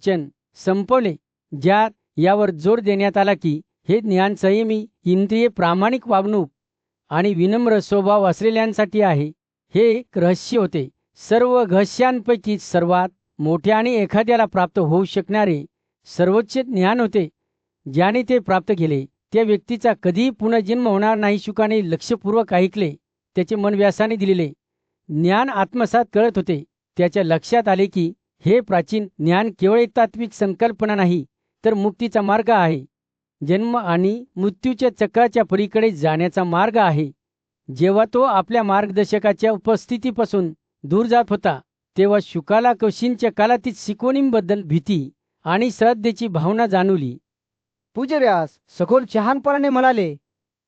वचन संपवले, ज्यात यावर जोर देण्यात आला की हे ज्ञान संयमी, इंद्रिय प्रामाणिक वागणूक आणि विनम्र स्वभाव असलेल्यांसाठी आहे. हे एक रहस्य होते. सर्व रहस्यांपैकी सर्वात मोठे आणि एखाद्याला प्राप्त होऊ शकणारे सर्वोच्च ज्ञान होते. ज्याने ते प्राप्त केले त्या व्यक्तीचा कधीही पुनर्जन्म होणार नाही. शुकाने लक्षपूर्वक ऐकले, त्याचे मन व्यासाने दिलेले ज्ञान आत्मसात कळत होते. त्याच्या लक्षात आले की हे प्राचीन ज्ञान केवळ एक तात्विक संकल्पना नाही, तर मुक्तीचा मार्ग आहे. जन्म आणि मृत्यूच्या चक्राच्या पलीकडे जाण्याचा मार्ग आहे. जेव्हा तो आपल्या मार्गदर्शकाच्या उपस्थितीपासून दूर जात होता, तेव्हा शुकाला कौशिंच्या कालातील शिकवणींबद्दल भीती आणि श्रद्धेची भावना जाणवली. पूज्य व्यास सखोल शहाणपणाने म्हणाले,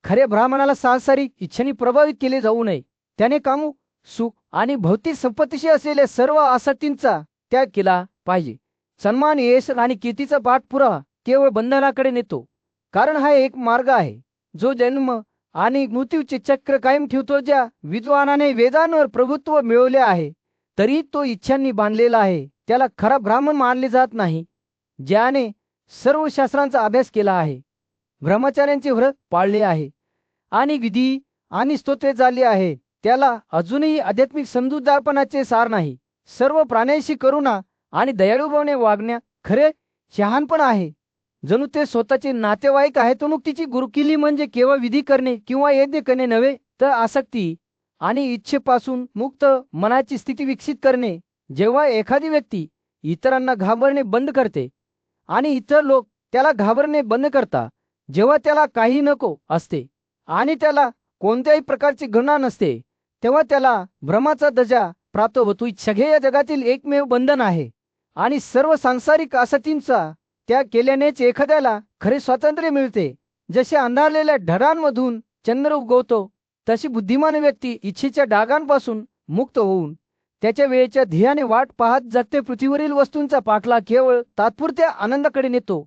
खरे ब्राह्मणाला सांसारिक इच्छेने प्रभावित केले जाऊ नये. त्याने कामुक सुख आणि भौतिक संपत्तीशी असलेल्या सर्व आसक्तींचा त्याग केला पाहिजे. सन्मान, यश आणि कीर्तीचा पाठपुरावा केवळ बंधनाकडे नेतो. कारण हा एक मार्ग आहे जो जन्म आणि मृत्यूचे चक्र कायम ठेवतो. ज्या विद्वानाने वेदांवर प्रभुत्व मिळवले आहे तरी तो इच्छांनी बांधलेला आहे, त्याला खरा ब्राह्मण मानले जात नाही. ज्याने सर्व शास्त्रांचा अभ्यास केला आहे, ब्रह्मचार्यांचे व्रत पाळले आहे आणि विधी आणि स्तोत्रे चालली आहे, त्याला अजूनही आध्यात्मिक समजूतदारपणाचे सार नाही. सर्व प्राण्यांशी करुणा आणि दयाळूभावाने वागण्या खरे शहाणपण आहे. जणू ते स्वतःचे नातेवाईक आहे. तो मुक्तीची गुरुकिल्ली म्हणजे केवळ विधी करणे किंवा यज्ञ करणे नव्हे, तर आसक्ती आणि इच्छेपासून मुक्त मनाची स्थिती विकसित करणे. जेव्हा एखादी व्यक्ती इतरांना घाबरणे बंद करते आणि इतर लोक त्याला घाबरणे बंद करतात, जेव्हा त्याला काही नको असते आणि त्याला कोणत्याही प्रकारची घृणा नसते, तेव्हा त्याला ब्रह्माचा दर्जा प्राप्त होतो. इच्छा हे या जगातील एकमेव बंधन आहे आणि सर्व सांसारिक आसक्तींचा त्याग केल्यानेच एखाद्याला खरे स्वातंत्र्य मिळते. जसे अंधारलेल्या ढगांमधून चंद्र उगवतो, तशी बुद्धिमान व्यक्ती इच्छेच्या डागांपासून मुक्त होऊन त्याच्या वेळेच्या ध्येयाने वाट पाहत जगते. पृथ्वीवरील वस्तूंचा पाठलाग केवळ तात्पुरत्या आनंदाकडे नेतो,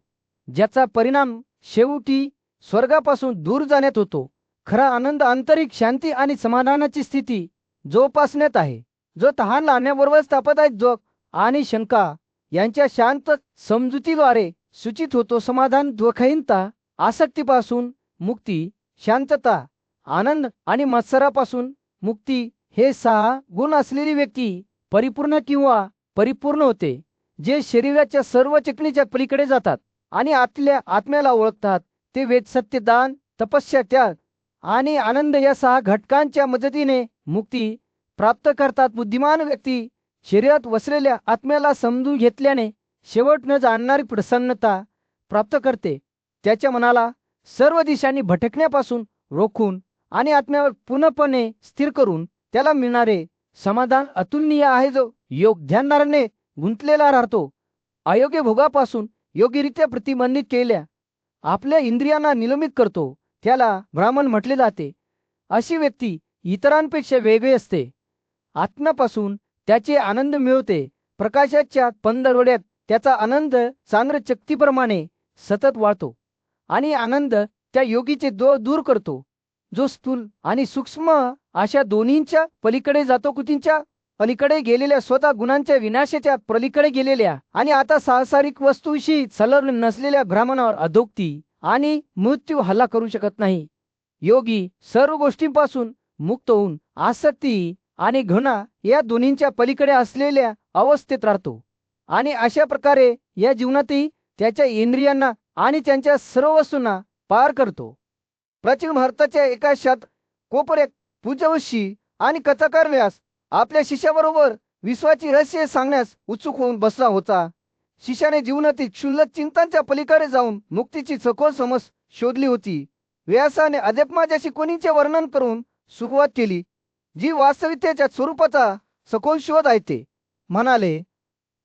ज्याचा परिणाम शेवटी स्वर्गापासून दूर जाण्यात होतो. खरा आनंद आंतरिक शांती आणि समाधानाची स्थिती जोपासण्यात आहे, जो तहान लागण्याबरोबरच तापदायक जोग आणि शंका यांच्या शांत समजुतीद्वारे सूचित होतो. समाधान, दुःखहीनता, आसक्तीपासून मुक्ती, शांतता, आनंद आणि मत्सरापासून मुक्ती हे 6 गुण असलेली व्यक्ती परिपूर्ण किंवा परिपूर्ण होते, जे शरीराच्या सर्व चिकणीच्या पलीकडे जातात आणि आतल्या आत्म्याला ओळखतात. ते वेद, सत्य, दान, तपस्या, त्याग आणि आनंद या 6 घटकांच्या मदतीने मुक्ती प्राप्त करतात. बुद्धिमान व्यक्ती शरीरात वसलेल्या आत्म्याला समजून घेतल्याने शेवट न जाणणारी प्रसन्नता प्राप्त करते. त्याच्या मनाला सर्व दिशांनी भटकण्यापासून रोखून आणि आत्म्यावर पूर्णपणे स्थिर करून त्याला मिळणारे समाधान अतुलनीय आहे, जो योग ध्यानाने गुंतलेला राहतो. अयोग्य भोगापासून योग्यरित्या प्रतिबंधित केल्या आपल्या इंद्रियांना निलंबित करतो, त्याला ब्राह्मण म्हटले जाते. अशी व्यक्ती इतरांपेक्षा वेगळी असते. आत्म्यापासून त्याचे आनंद मिळवते. प्रकाशाच्या पंधरवड्यात त्याचा आनंद चांद्रचक्तीप्रमाणे सतत वाढतो आणि आनंद त्या योगीचे दूर करतो, जो स्थूल आणि सूक्ष्म अशा दोन्हींच्या पलीकडे जातो. कृतींच्या पलीकडे गेलेल्या, स्वतः गुणांच्या विनाशाच्या पलीकडे गेलेल्या आणि आता सांसारिक वस्तूशी संलग्न नसलेल्या ब्राह्मणावर अधोक्ती आणि मृत्यू हल्ला करू शकत नाही. योगी सर्व गोष्टींपासून मुक्त होऊन आसक्ती आणि घृणा या दोन्हींच्या पलीकडे असलेल्या अवस्थेत राहतो आणि अशा प्रकारे या जीवनातही त्याच्या इंद्रियांना आणि त्यांच्या सर्व वस्तूंना पार करतो. प्राचीन भारताच्या एका कोपऱ्यात पूज्यवशी आणि कथाकार व्यास आपल्या शिष्याबरोबर विश्वाची रहस्य सांगण्यास उत्सुक होऊन बसला होता. शिष्याने जीवनातील क्षुल्लक चिंतांच्या पलीकडे जाऊन मुक्तीची सखोल समज शोधली होती. व्यासाने अध्यात्माच्या शिकवणीचे वर्णन करून सुरुवात केली, जी वास्तविकतेच्या स्वरूपाचा सखोल शोध आहे. ते म्हणाले,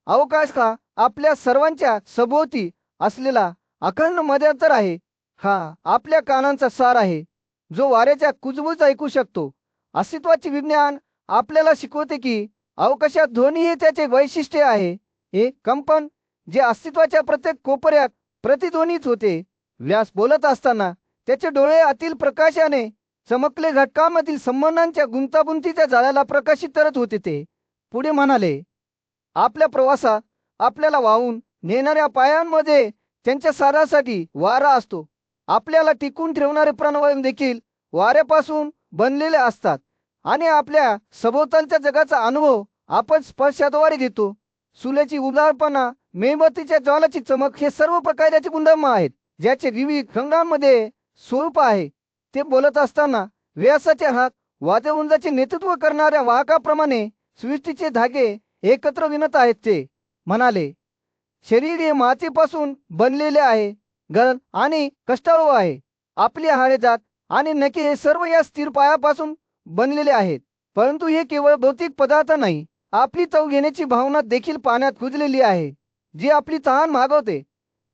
अवकाश हा आपल्या सर्वांच्या सभोवती असलेला अखंड मध्यांतर आहे. हा आपल्या कानांचा सार आहे, जो वाऱ्याच्या कुजबुज ऐकू शकतो. अस्तित्वाचे विज्ञान आपल्याला शिकवते की अवकाशात ध्वनी हे त्याचे वैशिष्ट्य आहे, एक कंपन जे अस्तित्वाच्या प्रत्येक कोपऱ्यात प्रतिध्वनित होते. व्यास बोलत असताना त्याचे डोळे आतील प्रकाशाने चमकले, घटकांमधील संबंधांच्या गुंतागुंतीच्या जाळ्याला प्रकाशित करत होते. ते पुढे म्हणाले, आपल्या प्रवासात आपल्याला वाहून नेणाऱ्या पायांमध्ये त्यांच्या सारासाठी वारा असतो. आपल्याला टिकून ठेवणारे प्राणवायू देखील वाऱ्यापासून बनलेले असतात आणि आपल्या सभोवतालच्या जगाचा अनुभव आपण स्पर्शाद्वारे घेतो. सूर्याची उदारपणा, मेणबत्तीच्या ज्वालाची चमक हे सर्व प्रकारचे गुणधर्म आहेत, ज्याचे विविध रंगांमध्ये स्वरूप आहे. ते बोलत असताना व्यासाचे हात वाद्यवृंदाचे नेतृत्व करणाऱ्या वाहकाप्रमाणे सृष्टीचे धागे एकत्र विणत आहेत. ते म्हणाले, शरीर हे मातीपासून बनलेले आहे, गल आणि कष्टाळू आहे. आपली हाडे, दात आणि नखे हे सर्व या स्थिर पायापासून बनलेले आहेत. परंतु हे केवळ भौतिक पदार्थ नाही, आपली चव घेण्याची भावना देखील पाण्यात कुजलेली आहे, जी आपली तहान मागवते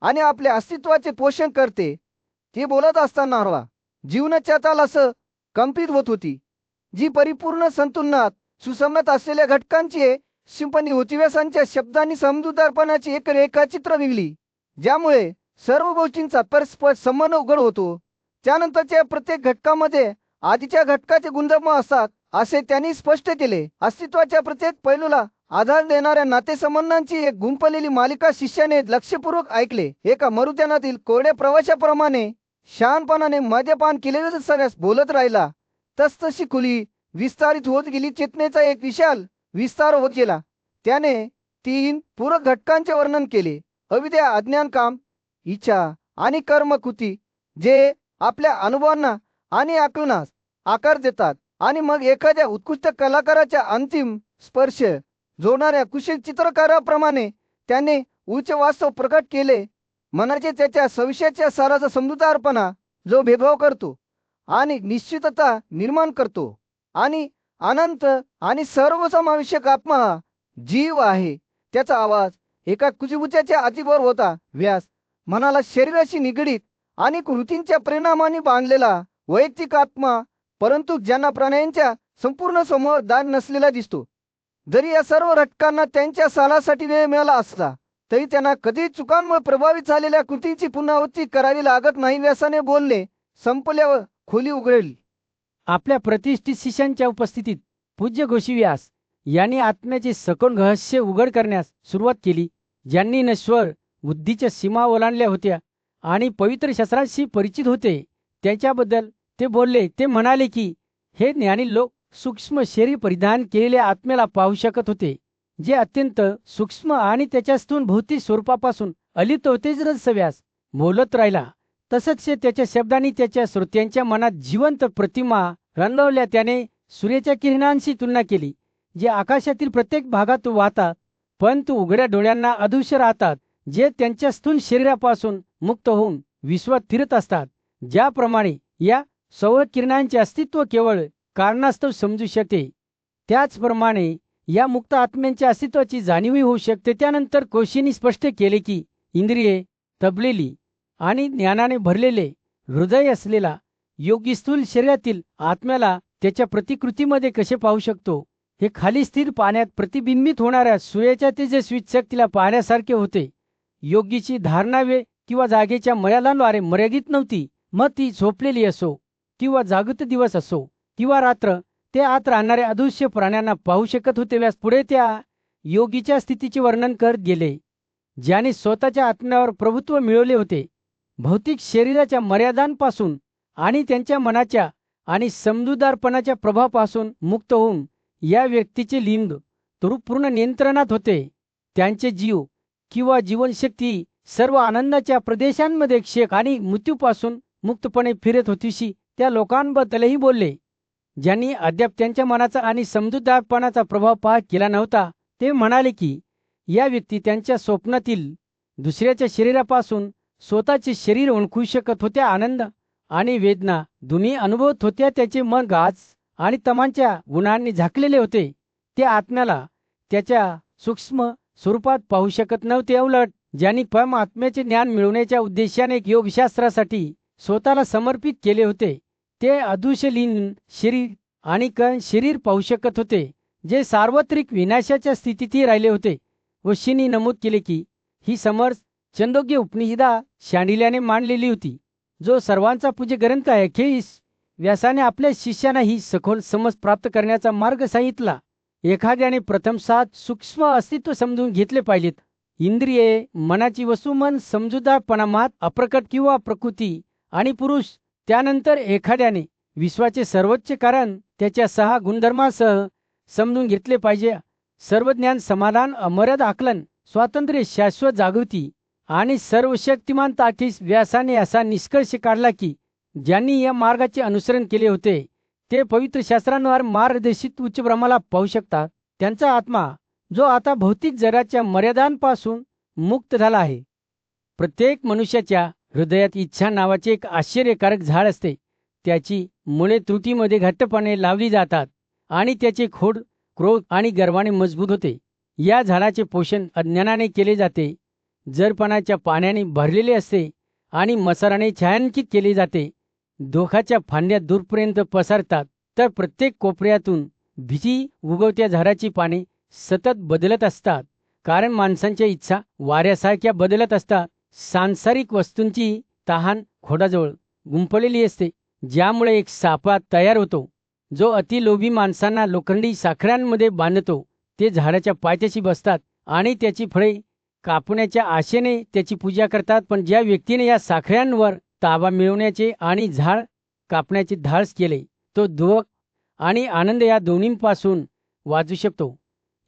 आणि आपल्या अस्तित्वाचे पोषण करते. ते बोलत असताना हवा जीवनाच्या तालासह कंपित होत होती, जी परिपूर्ण संतुलनात सुसंगत असलेल्या घटकांची सिंपनी होती. व्यासांच्या शब्दांनी समजूतदारपणाची एक रेखाचित्र विंगली, ज्यामुळे सर्व गोष्टींचा परस्पर संबंध उघड होतो. त्यानंतरच्या प्रत्येक घटकामध्ये आधीच्या घटकाचे गुणधर्म असतात असे त्यांनी स्पष्ट केले. अस्तित्वाच्या प्रत्येक पैलूला आधार देणाऱ्या नातेसंबंधांची एक गुंफलेली मालिका शिष्याने लक्षपूर्वक ऐकले. एका मरुद्यानातील कोरड्या प्रवाशाप्रमाणे शहाणपणाने मद्यपान केलेल्या सगळ्यास बोलत राहिला. तसतशी खुली विस्तारित होत गेली. चेतनेचा एक विशाल विस्तार होत गेला. त्याने 3 पूरक घटकांचे वर्णन केले: अविद्या, अज्ञान, काम, इच्छा आणि कर्मकृती, जे आपल्या अनुभवांना आणि आकलनास आकार देतात. आणि मग एखाद्या उत्कृष्ट कलाकाराच्या अंतिम स्पर्श जोडणाऱ्या कुशल चित्रकाराप्रमाणे त्याने उच्च वास्तव प्रकट केले, मनाचे त्याच्या सविशेच्या साराचा समजूतदारपणा, जो भेदभाव करतो आणि निश्चितता निर्माण करतो आणि अनंत आणि सर्वसमावेशक आत्मा हा जीव आहे. त्याचा आवाज एका कुजबुजाच्या अतिवर होता. व्यास मनाला शरीराशी निगडीत आणि कृतींच्या परिणामाने बांधलेला वैयक्तिक आत्मा, परंतु ज्यांना प्राण्यांच्या संपूर्ण समूह दान नसलेला दिसतो. जरी या सर्व घटकांना त्यांच्या सालासाठी वेळ मिळाला असला, तरी त्यांना कधी चुकांमुळे प्रभावित झालेल्या कृतींची पुनरावृत्ती करावी लागत नाही. व्यासाने बोलणे संपल्यावर खोली उघडली. आपल्या प्रतिष्ठित शिष्यांच्या उपस्थितीत पूज्य घोषीव्यास यांनी आत्म्याचे सखोल रहस्य उघड करण्यास सुरुवात केली. ज्यांनी नश्वर बुद्धीच्या सीमा ओलांडल्या होत्या आणि पवित्र शास्त्रांशी परिचित होते, त्यांच्याबद्दल ते बोलले. ते म्हणाले की हे ज्ञानी लोक सूक्ष्म शरीर परिधान केलेल्या आत्म्याला पाहू शकत होते, जे अत्यंत सूक्ष्म आणि त्याच्यातून भौतिक स्वरूपापासून अलिप्त होते. रहस्यव्यास बोलत राहिला तसंच त्याच्या शब्दांनी त्याच्या श्रोत्यांच्या मनात जिवंत प्रतिमा रंगवल्या. त्याने सूर्याच्या किरणांशी तुलना केली, जे आकाशातील प्रत्येक भागात वाहतात, पण तो उघड्या डोळ्यांना अदृश्य राहतात, जे त्यांच्या स्थूल शरीरापासून मुक्त होऊन विश्वात फिरत असतात. ज्याप्रमाणे या सौर किरणांचे अस्तित्व केवळ कारणास्तव समजू शकते, त्याचप्रमाणे या मुक्त आत्म्यांच्या अस्तित्वाची जाणीवही होऊ शकते. त्यानंतर कोशींनी स्पष्ट केले की इंद्रिये तबलेली आणि ज्ञानाने भरलेले हृदय असलेला योगी स्थूल शरीरातील आत्म्याला त्याच्या प्रतिकृतीमध्ये कसे पाहू शकतो. हे खाली स्थिर पाण्यात प्रतिबिंबित होणाऱ्या सूर्याच्या तेजस्वी शक्तीला पाहण्यासारखे होते. योगीची धारणा वेळ किंवा जागेच्या मर्यादांद्वारे मर्यादित नव्हती. मग ती झोपलेली असो किंवा जागृत दिवस असो किंवा रात्र, ते आत राहणाऱ्या अदृश्य प्राण्यांना पाहू शकत होते. व्यास पुढे त्या योगीच्या स्थितीचे वर्णन करत गेले, ज्याने स्वतःच्या आत्म्यावर प्रभुत्व मिळवले होते, भौतिक शरीराच्या मर्यादांपासून आणि त्यांच्या मनाच्या आणि समजूतदारपणाच्या प्रभावापासून मुक्त होऊन या व्यक्तीचे लिंग पूर्ण नियंत्रणात होते. त्यांचे जीव किंवा जीवनशक्ती सर्व आनंदाच्या प्रदेशांमध्ये क्षेक आणि मृत्यूपासून मुक्तपणे फिरत होतीशी त्या लोकांबद्दलही बोलले, ज्यांनी अद्याप त्यांच्या मनाचा आणि समजूतदारपणाचा प्रभाव पाहत केला नव्हता. ते म्हणाले की या व्यक्ती त्यांच्या स्वप्नातील दुसऱ्याच्या शरीरापासून स्वतःचे शरीर ओळखू शकत होत्या. आनंद आणि वेदना दोन्ही अनुभवत होत्या. त्याचे मन गाज आणि तमांच्या गुणांनी झाकलेले होते. ते आत्म्याला त्याच्या सूक्ष्म स्वरूपात पाहू शकत नव्हते. उलट ज्यांनी परमात्म्याचे ज्ञान मिळवण्याच्या उद्देशाने योगशास्त्रासाठी स्वतःला समर्पित केले होते, ते अदृश्य लीन शरीर आणि कण शरीर पाहू शकत होते, जे सार्वत्रिक विनाशाच्या स्थितीतही राहिले होते. वशींनी नमूद केले की ही समर्थ छंदोग्य उपनिषदा शांडिल्याने मांडलेली होती, जो सर्वांचा पूज्य ग्रंथ आहे. अखेरीस व्यासाने आपल्या शिष्यांना ही सखोल समज प्राप्त करण्याचा मार्ग सांगितला. एखाद्याने प्रथम 7 सूक्ष्म अस्तित्व समजून घेतले पाहिजेत इंद्रिये मनाची वस्तू, मन समजूतदारपणा, मात अप्रकट किंवा प्रकृती आणि पुरुष. त्यानंतर एखाद्याने विश्वाचे सर्वोच्च कारण त्याच्या 6 गुणधर्मासह समजून घेतले पाहिजे. सर्व ज्ञान, समाधान, अमर्याद आकलन, स्वातंत्र्य, शाश्वत जागृती आणि सर्वशक्तिमान ताकीस. व्यासाने असा निष्कर्ष काढला की ज्यांनी या मार्गाचे अनुसरण केले होते ते पवित्र शास्त्रांवर मार्गदर्शित उच्च ब्रह्माला पाहू शकतात. त्यांचा आत्मा, जो आता भौतिक जगाच्या मर्यादांपासून मुक्त झाला आहे. प्रत्येक मनुष्याच्या हृदयात इच्छा नावाचे एक आश्चर्यकारक झाड असते. त्याची मुळे त्रुटीमध्ये घट्टपणे लावली जातात आणि त्याचे खोड क्रोध आणि गर्वाने मजबूत होते. या झाडाचे पोषण अज्ञानाने केले जाते, जरपणाच्या पाण्याने भरलेले असते आणि मसाराने छायांकित केले जाते. दोखाच्या फांद्या दूरपर्यंत पसरतात, तर प्रत्येक कोपऱ्यातून भीती उगवत्या. झाडाची पाने सतत बदलत असतात, कारण माणसांच्या इच्छा वाऱ्यासारख्या बदलत असतात. सांसारिक वस्तूंची तहान खोडाजवळ गुंफलेली असते, ज्यामुळे एक सापळा तयार होतो, जो अतिलोभी माणसांना लोखंडी साखळ्यांमध्ये बांधतो. ते झाडाच्या पायथ्याशी बसतात आणि त्याची फळे कापण्याच्या आशेने त्याची पूजा करतात. पण ज्या व्यक्तीने या साखळ्यांवर ताबा मिळवण्याचे आणि झाड कापण्याचे धाडस केले, तो दुःख आणि आनंद या दोन्हींपासून वाचू शकतो.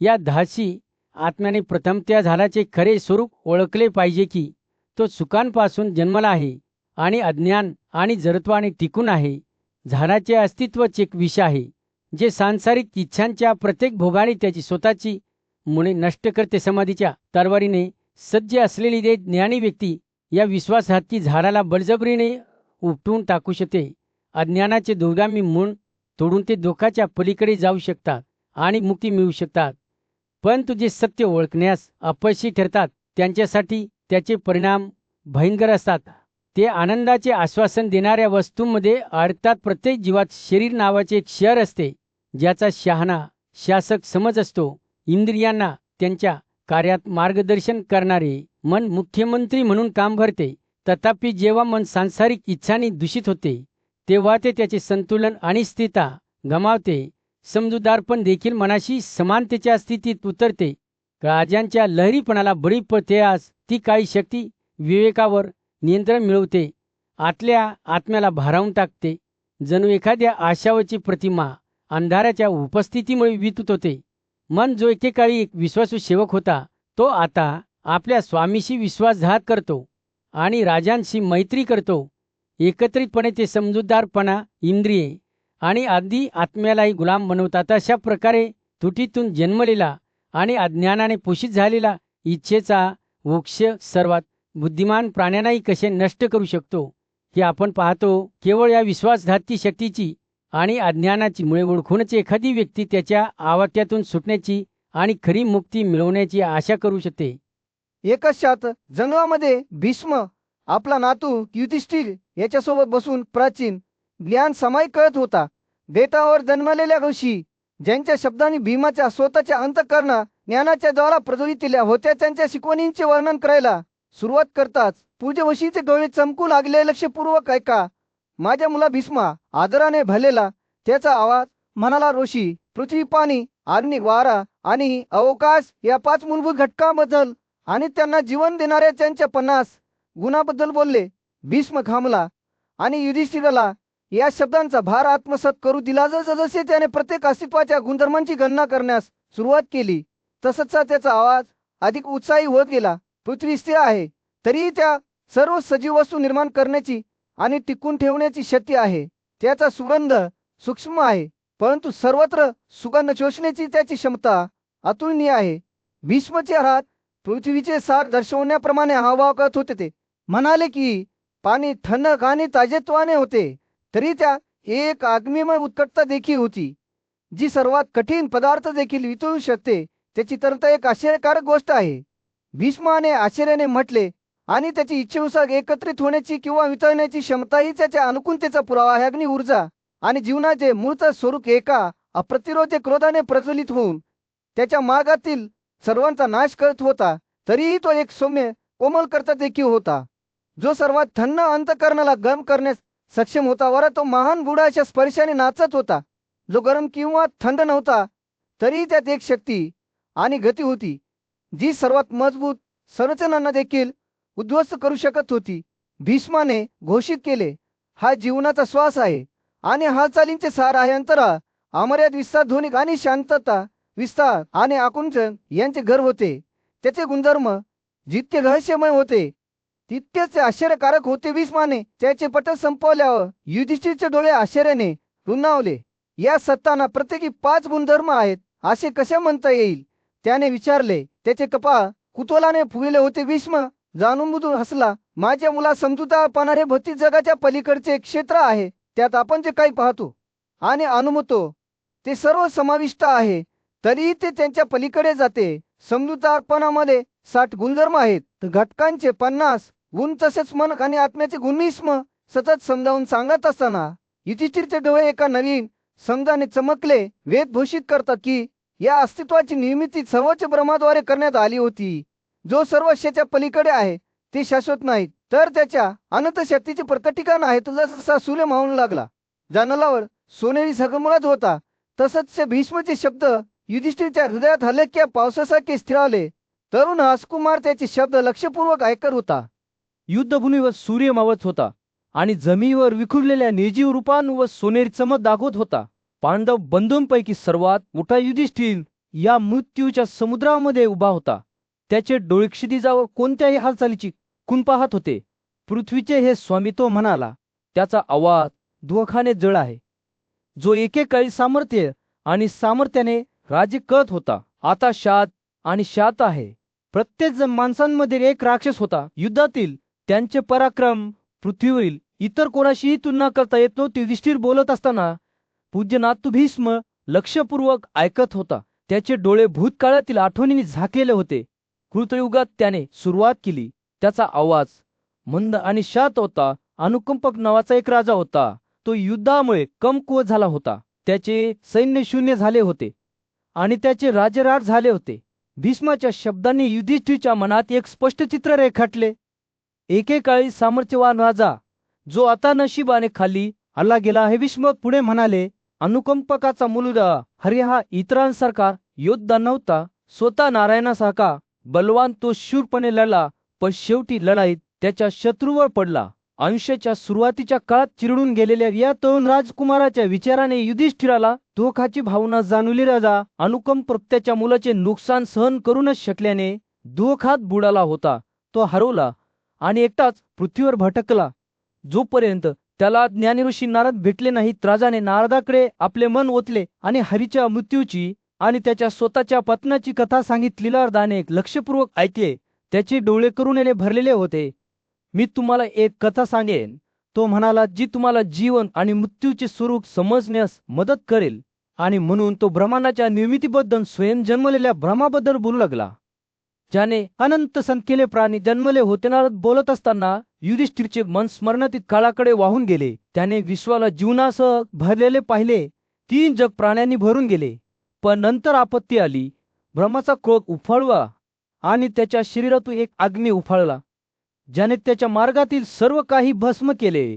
या धाडसी आत्म्याने प्रथम त्या झाडाचे खरे स्वरूप ओळखले पाहिजे की तो सुखांपासून जन्मला आहे आणि अज्ञान आणि जडत्वाने टिकून आहे. झाडाचे अस्तित्वच एक विष आहे, जे सांसारिक इच्छांच्या प्रत्येक भोगाने त्याची स्वतःची मुळे नष्ट करते. समाधीच्या तलवारीने सज्ज असलेली ते ज्ञानी व्यक्ती या विश्वासघातकी झाडाला बळजबरीने उपटून टाकू शकते. अज्ञानाचे दुर्गामी मूळ तोडून ते दुःखाच्या पलीकडे जाऊ शकतात आणि मुक्ती मिळू शकतात. पण जे सत्य ओळखण्यास अपयशी ठरतात त्यांच्यासाठी त्याचे परिणाम भयंकर असतात. ते आनंदाचे आश्वासन देणाऱ्या वस्तूंमध्ये अडकतात. प्रत्येक जीवात शरीर नावाचे एक शहर असते, ज्याचा शहाणा शासक समज असतो. इंद्रियांना त्यांच्या कार्यात मार्गदर्शन करणारे मन मुख्यमंत्री म्हणून काम करते. तथापि जेव्हा मन सांसारिक इच्छांनी दूषित होते, तेव्हा ते त्याचे संतुलन आणि स्थिरता गमावते. समजूतदारपण देखील मनाशी समानतेच्या स्थितीत उतरते. राजांच्या लहरीपणाला बळी पडते. आज ती काही शक्ती विवेकावर नियंत्रण मिळवते, आतल्या आत्म्याला भारावून टाकते. जणू एखाद्या आशावाची प्रतिमा अंधाराच्या उपस्थितीमुळे वितूत होते. मन, जो एकेकाळी एक विश्वासू सेवक होता, तो आता आपल्या स्वामीशी विश्वासघात करतो आणि राजांशी मैत्री करतो. एकत्रितपणे ते समजूतदारपणा, इंद्रिये आणि आदी आत्म्यालाही गुलाम बनवतात. अशा प्रकारे तुटीतून जन्मलेला आणि अज्ञानाने पोषित झालेला इच्छेचा वृक्ष सर्वात बुद्धिमान प्राण्यांनाही कसे नष्ट करू शकतो, हे आपण पाहतो. केवळ या विश्वासघातकी शक्तीची आणि अज्ञानाची मुळे ओळखूनच एखादी व्यक्ती त्याच्या आवाक्यातून सुटण्याची आणि खरी मुक्ती मिळवण्याची आशा करू शकते. एकच शात जंगलामध्ये भीष्म आपला नातू युधिष्ठिर याच्यासोबत बसून प्राचीन ज्ञान समाई कळत होता. बेटावर जन्मलेल्या ऋषी, ज्यांच्या शब्दांनी भीमाच्या स्वतःच्या अंतःकरणात ज्ञानाच्या द्वारा प्रज्वलित केल्या होत्या, त्यांच्या शिकवणींचे वर्णन करायला सुरुवात करताच पूज्यवशीचे डोळे चमकू लागले. लक्षपूर्वक ऐका, माझ्या मुला भीष्मा, आदराने भरलेला त्याचा आवाज म्हणाला. ऋषी पृथ्वी, पाणी, अग्नी, वारा आणि अवकाश या 5 मूलभूत घटकांबद्दल आणि त्यांना जीवन देणाऱ्या त्यांच्या 50 गुणाबद्दल बोलले. भीष्म थांबला आणि युधिष्ठिराला या शब्दांचा भार आत्मसात करू दिला. जसजसे त्याने प्रत्येक अस्तित्वाच्या गुणधर्मांची गणना करण्यास सुरुवात केली, तसचा त्याचा आवाज अधिक उत्साही होत गेला. पृथ्वी स्थिर आहे, तरीही त्या सर्व सजीव वस्तू निर्माण करण्याची आणि टिकून ठेवण्याची शक्ती आहे. त्याचा सुगंध सूक्ष्म आहे, परंतु सर्वत्र सुगंध शोषण्याची त्याची क्षमता अतुलनीय आहे. भीष्मच्या हात पृथ्वीचे सार दर्शवण्याप्रमाणे हावभाव करत होते. ते म्हणाले की पाणी थंड आणि ताजेत्वाने होते, तरी त्या एक आग्नेयमय उत्कटता देखील होती, जी सर्वात कठीण पदार्थ देखील वितळू शकते. त्याची तरता एक आश्चर्यकारक गोष्ट आहे. भीष्माने आश्चर्याने म्हटले, आणि त्याची इच्छेनुसार एकत्रित होण्याची किंवा वितळण्याची क्षमताही त्याच्या अनुकूलतेचा पुरावा आहे. अग्नी ऊर्जा आणि जीवनाचे मूळच स्वरूप एका अप्रतिरोध क्रोधाने प्रज्वलित होऊन त्याच्या मार्गातील सर्वांचा नाश करत होता. तरीही तो एक सौम्य कोमल करता देखील होता, जो सर्वात थंड अंतःकरणाला गरम करण्यास सक्षम होता. वर तो महान बुडाच्या स्पर्शाने नाचत होता, जो गरम किंवा थंड नव्हता. तरीही त्यात एक शक्ती आणि गती होती, जी सर्वात मजबूत, संरचनांना देखील उद्ध्वस्त करू शकत होती. भीष्माने घोषित केले, हा जीवनाचा श्वास आहे आणि हालचालींचे सार आहे. अंतरा, अमर्याद विस्तार, ध्वनिक आणि शांतता, विस्तार आणि आकुंचन यांचे घर होते. त्याचे गुणधर्म जितके रहस्यमय होते तितकेच ते आश्चर्यकारक होते. भीष्माने त्याचे पटल संपवल्यावर युधिष्ठिरचे डोळे आश्चर्याने रुणावले. या सत्तांना प्रत्येकी 5 गुणधर्म आहेत असे कसे म्हणता येईल, त्याने विचारले. त्याचे कपाळ कुतूहलाने फुगले होते. भीष्म जाणून बुजून हसला. माझ्या मुला, समजूतदारपणा हे भौतिक जगाच्या पलीकडचे एक क्षेत्र आहे. त्यात आपण जे काही पाहतो आणि अनुभवतो ते सर्व समाविष्ट आहे. तरीही ते त्यांच्या पलीकडे जाते. समजूतदारपणामध्ये 60 गुणधर्म आहेत, तर घटकांचे 50 गुण, तसेच मन आणि आत्म्याचे गुण. भीष्म सतत समजावून सांगत असताना युधिष्ठिरचे डोळे एका नवीन समजाने चमकले. वेद घोषित करतात की या अस्तित्वाची निर्मिती सर्वोच्च ब्रह्माद्वारे करण्यात आली होती. जो सर्वस्याच्या पलीकडे आहे ते शाश्वत नाहीत, तर त्याच्या अनंत शक्तीचे प्रकटीकरण आहे. जसा सूर्य मावळू लागला, जनालावर सोनेरी झगमगत होता, तसंच ते भीष्मचे शब्द युधिष्ठिरच्या हृदयात हलक्या पावसासारखे स्थिरावले. तरुण राजकुमार त्याचे शब्द लक्षपूर्वक ऐकत होता. युद्धभूमीवर सूर्य मावळत होता आणि जमिनीवर विखुरलेल्या निर्जीव रूपांवर सोनेरी चमक दाखवत होता. पांडव बंधूंपैकी सर्वात मोठा युधिष्ठिर या मृत्यूच्या समुद्रामध्ये उभा होता. त्याचे डोळे क्षितिजावर कोणत्याही हालचालीची खून पाहत होते. पृथ्वीचे हे स्वामी, तो म्हणाला. त्याचा आवाज दुःखाने जळ आहे, जो एकेकाळी सामर्थ्य आणि सामर्थ्याने राज्य करत होता, आता शांत आणि शांत आहे. प्रत्येक जण माणसांमध्ये एक राक्षस होता. युद्धातील त्यांचे पराक्रम पृथ्वीवरील इतर कोणाशीही तुलना करता येत नव्हती. युधिष्ठिर बोलत असताना पूज्यनाथ भीष्म लक्षपूर्वक ऐकत होता. त्याचे डोळे भूतकाळातील आठवणींनी झाकलेले होते. कृतयुगात त्याने सुरुवात केली. त्याचा आवाज मंद आणि शांत होता. अनुकंपक नावाचा एक राजा होता. तो युद्धामुळे कमकुवत झाला होता. त्याचे सैन्य शून्य झाले होते आणि त्याचे राजराट झाले होते. भीष्माच्या शब्दांनी युधिष्ठिरच्या मनात एक स्पष्ट चित्र रेखाटले. एकेकाळी सामर्थ्यवान राजा, जो आता नशिबाने खाली आला गेला आहे. भीष्म पुढे म्हणाले, अनुकंपकाचा मुलगा हरी हा इतरांसारखा योद्धा नव्हता. स्वतः नारायणासारखा बलवान तो शूरपणे लढला, पण शेवटी लढाईत त्याच्या शत्रूवर पडला. आयुष्याच्या सुरुवातीच्या काळात चिरडून गेलेल्या या तरुण राजकुमाराच्या विचाराने युधिष्ठिराला दुःखाची भावना जाणवली. राजा अनुकंपक त्याच्या मुलाचे नुकसान सहन करूनच शकल्याने दुःखात बुडाला होता. तो हरवला आणि एकटाच पृथ्वीवर भटकला. जोपर्यंत त्याला ज्ञानीऋषी नारद भेटले नाहीत, राजाने नारदाकडे आपले मन ओतले आणि हरीच्या मृत्यूची आणि त्याच्या स्वतःच्या पतनाची कथा सांगितली. नारदाने लक्षपूर्वक ऐकले. त्याचे डोळे करुणेने भरलेले होते. मी तुम्हाला एक कथा सांगेन, तो म्हणाला, जी तुम्हाला जीवन आणि मृत्यूचे स्वरूप समजण्यास मदत करेल. आणि म्हणून तो ब्रह्मांडाच्या निर्मितीबद्दल, स्वयं जन्मलेल्या ब्रह्माबद्दल बोलू लागला, ज्याने अनंत संख्येने प्राणी जन्मले होते. नारद बोलत असताना युधिष्ठिरचे मन स्मरणातीत काळाकडे वाहून गेले. त्याने विश्वाला जीवनासह भरलेले पाहिले. 3 जग प्राण्यांनी भरून गेले. पण नंतर आपत्ती आली. ब्रह्माचा क्रोध उफाळला आणि त्याच्या शरीरातून एक अग्नी उफाळला, ज्याने त्याच्या मार्गातील सर्व काही भस्म केले.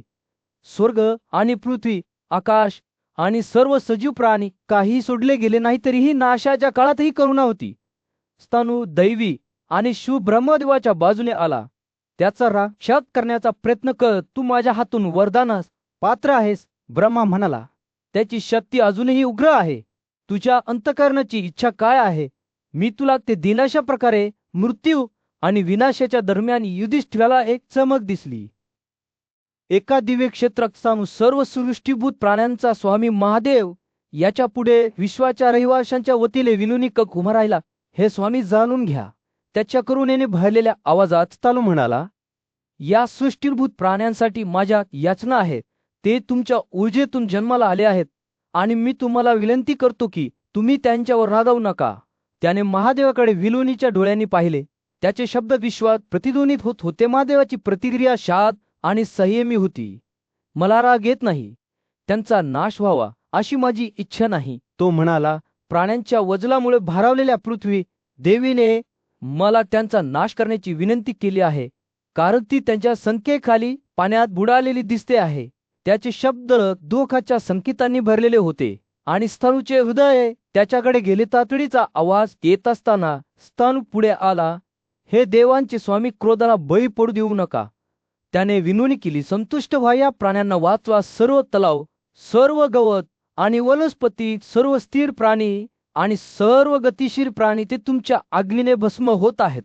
स्वर्ग आणि पृथ्वी, आकाश आणि सर्व सजीव प्राणी काही सोडले गेले नाही. तरीही नाशाच्या काळातही करुणा होती. स्तनु दैवी आणि शिव ब्रह्मदेवाच्या बाजूने आला. त्याचा राग शांत करण्याचा प्रयत्न कर. तू माझ्या हातून वरदानास पात्र आहेस. ब्रह्मा म्हणाला, त्याची शक्ती अजूनही उग्र आहे. तुझ्या अंतःकरणाची इच्छा काय आहे? मी तुला ते देण्याच्या प्रकारे. मृत्यू आणि विनाशाच्या दरम्यान युधिष्ठिराला एक चमक दिसली. एका दिव्य क्षेत्रात स्तनु सर्व सृष्टीभूत प्राण्यांचा स्वामी महादेव याच्या पुढे विश्वाच्या रहिवाशांच्या वतीने विनुनिकक उभा राहिला. हे स्वामी, जाणून घ्या. त्याच्या करुणेने भरलेल्या आवाजात स्तनु म्हणाला, या सृष्टीभूत प्राण्यांसाठी माझ्या याचना आहेत. ते तुमच्या ऊर्जेतून जन्माला आले आहेत आणि मी तुम्हाला विनंती करतो की तुम्ही त्यांच्यावर रागावू नका. त्याने महादेवाकडे विलोनीच्या डोळ्यांनी पाहिले. त्याचे शब्द विश्वात प्रतिध्वनित होत होते. महादेवाची प्रतिक्रिया शांत आणि संयमी होती. मला राग येत नाही. त्यांचा नाश व्हावा अशी माझी इच्छा नाही. तो म्हणाला, प्राण्यांच्या वजलामुळे भारावलेल्या पृथ्वी देवीने मला त्यांचा नाश करण्याची विनंती केली आहे, कारण ती त्यांच्या संख्येखाली पाण्यात बुडालेली दिसते आहे. त्याचे शब्द दुःखाच्या संकेतांनी भरलेले होते आणि स्तनूचे हृदय त्याच्याकडे गेले. तातडीचा आवाज येत असताना स्तनू पुढे आला. हे देवांचे स्वामी, क्रोधाला बळी पडू देऊ नका. त्याने विनवणी केली, संतुष्ट व्हा, या प्राण्यांना वाचवा. सर्व तलाव, सर्व गवत आणि वनस्पती, सर्व स्थिर प्राणी आणि सर्व गतिशील प्राणी ते तुमच्या अग्नीने भस्म होत आहेत.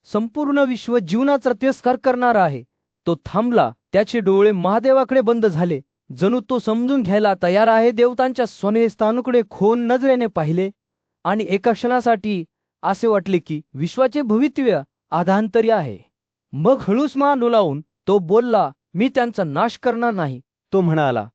संपूर्ण विश्व जीवनाचा तिरस्कार करणार आहे. तो थांबला, त्याचे डोळे महादेवाकडे बंद झाले, जणू तो समजून घ्यायला तयार आहे. देवतांच्या सोनेरी स्थानाकडे खोल नजरेने पाहिले आणि एका क्षणासाठी असे वाटले की विश्वाचे भवितव्य आधांतरी आहे. मग हळूच मान डोलावून तो बोलला, मी त्यांचा नाश करणार नाही. तो म्हणाला,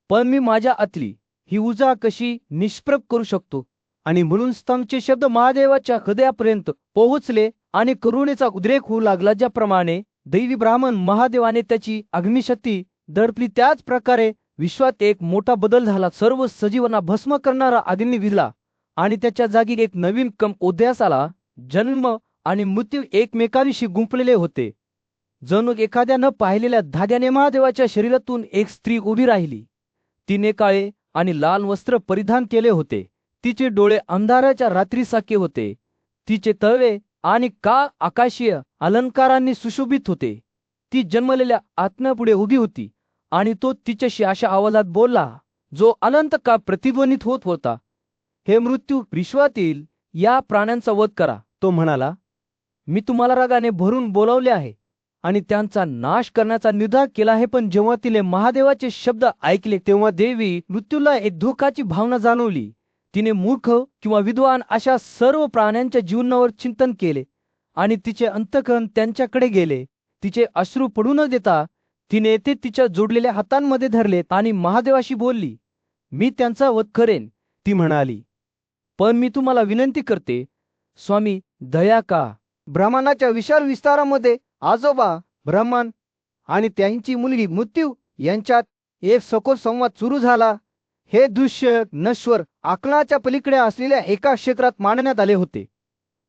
पण मी माझ्या आतली ही ऊर्जा कशी निष्प्रभ करू शकतो. आणि म्हणून स्तंभचे शब्द महादेवाच्या हृदयापर्यंत पोहोचले आणि करुणेचा उद्रेक होऊ लागला. ज्याप्रमाणे दैवी ब्राह्मण महादेवाने त्याची अग्निशक्ती दडपली, त्याच प्रकारे विश्वात एक मोठा बदल झाला. सर्व सजीवांना भस्म करणारा अग्नी विझला आणि त्याच्या जागी एक नवीन उदयास आला. जन्म आणि मृत्यू एकमेकांशी गुंफलेले होते. जणू एखाद्या न पाहिलेल्या धाग्याने महादेवाच्या शरीरातून एक स्त्री उभी राहिली. तिने काळे आणि लाल वस्त्र परिधान केले होते. तिचे डोळे अंधाराच्या रात्रीसारखे होते. तिचे तळवे आणि का आकाशीय अलंकारांनी सुशोभित होते. ती जन्मलेल्या आत्म्यापुढे उभी होती आणि तो तिच्याशी अशा आवाजात बोलला, जो अनंत काळ प्रतिध्वनित होत होता, हे मृत्यू, विश्वातील या प्राण्यांचा वध करा. तो म्हणाला, मी तुम्हाला रागाने भरून बोलावले आहे आणि त्यांचा नाश करण्याचा निर्धार केला आहे. पण जेव्हा तिने महादेवाचे शब्द ऐकले, तेव्हा देवी मृत्यूला एक धोकाची भावना जाणवली. तिने मूर्ख किंवा विद्वान अशा सर्व प्राण्यांच्या जीवनावर चिंतन केले आणि तिचे अंतःकरण त्यांच्याकडे गेले. तिचे अश्रू पडू न देता तिने ते तिच्या जोडलेल्या हातांमध्ये धरले आणि महादेवाशी बोलली, मी त्यांचा वध करेन. ती म्हणाली, पण मी तुम्हाला विनंती करते, स्वामी, दया का. ब्रह्मांडाच्या विशाल विस्तारामध्ये आजोबा ब्रह्मन आणि त्यांची मुलगी मृत्यू यांच्यात एक सखोल संवाद सुरू झाला. हे दृश्य नश्वर आकलनाच्या पलीकडे असलेल्या एका क्षेत्रात मांडण्यात आले होते,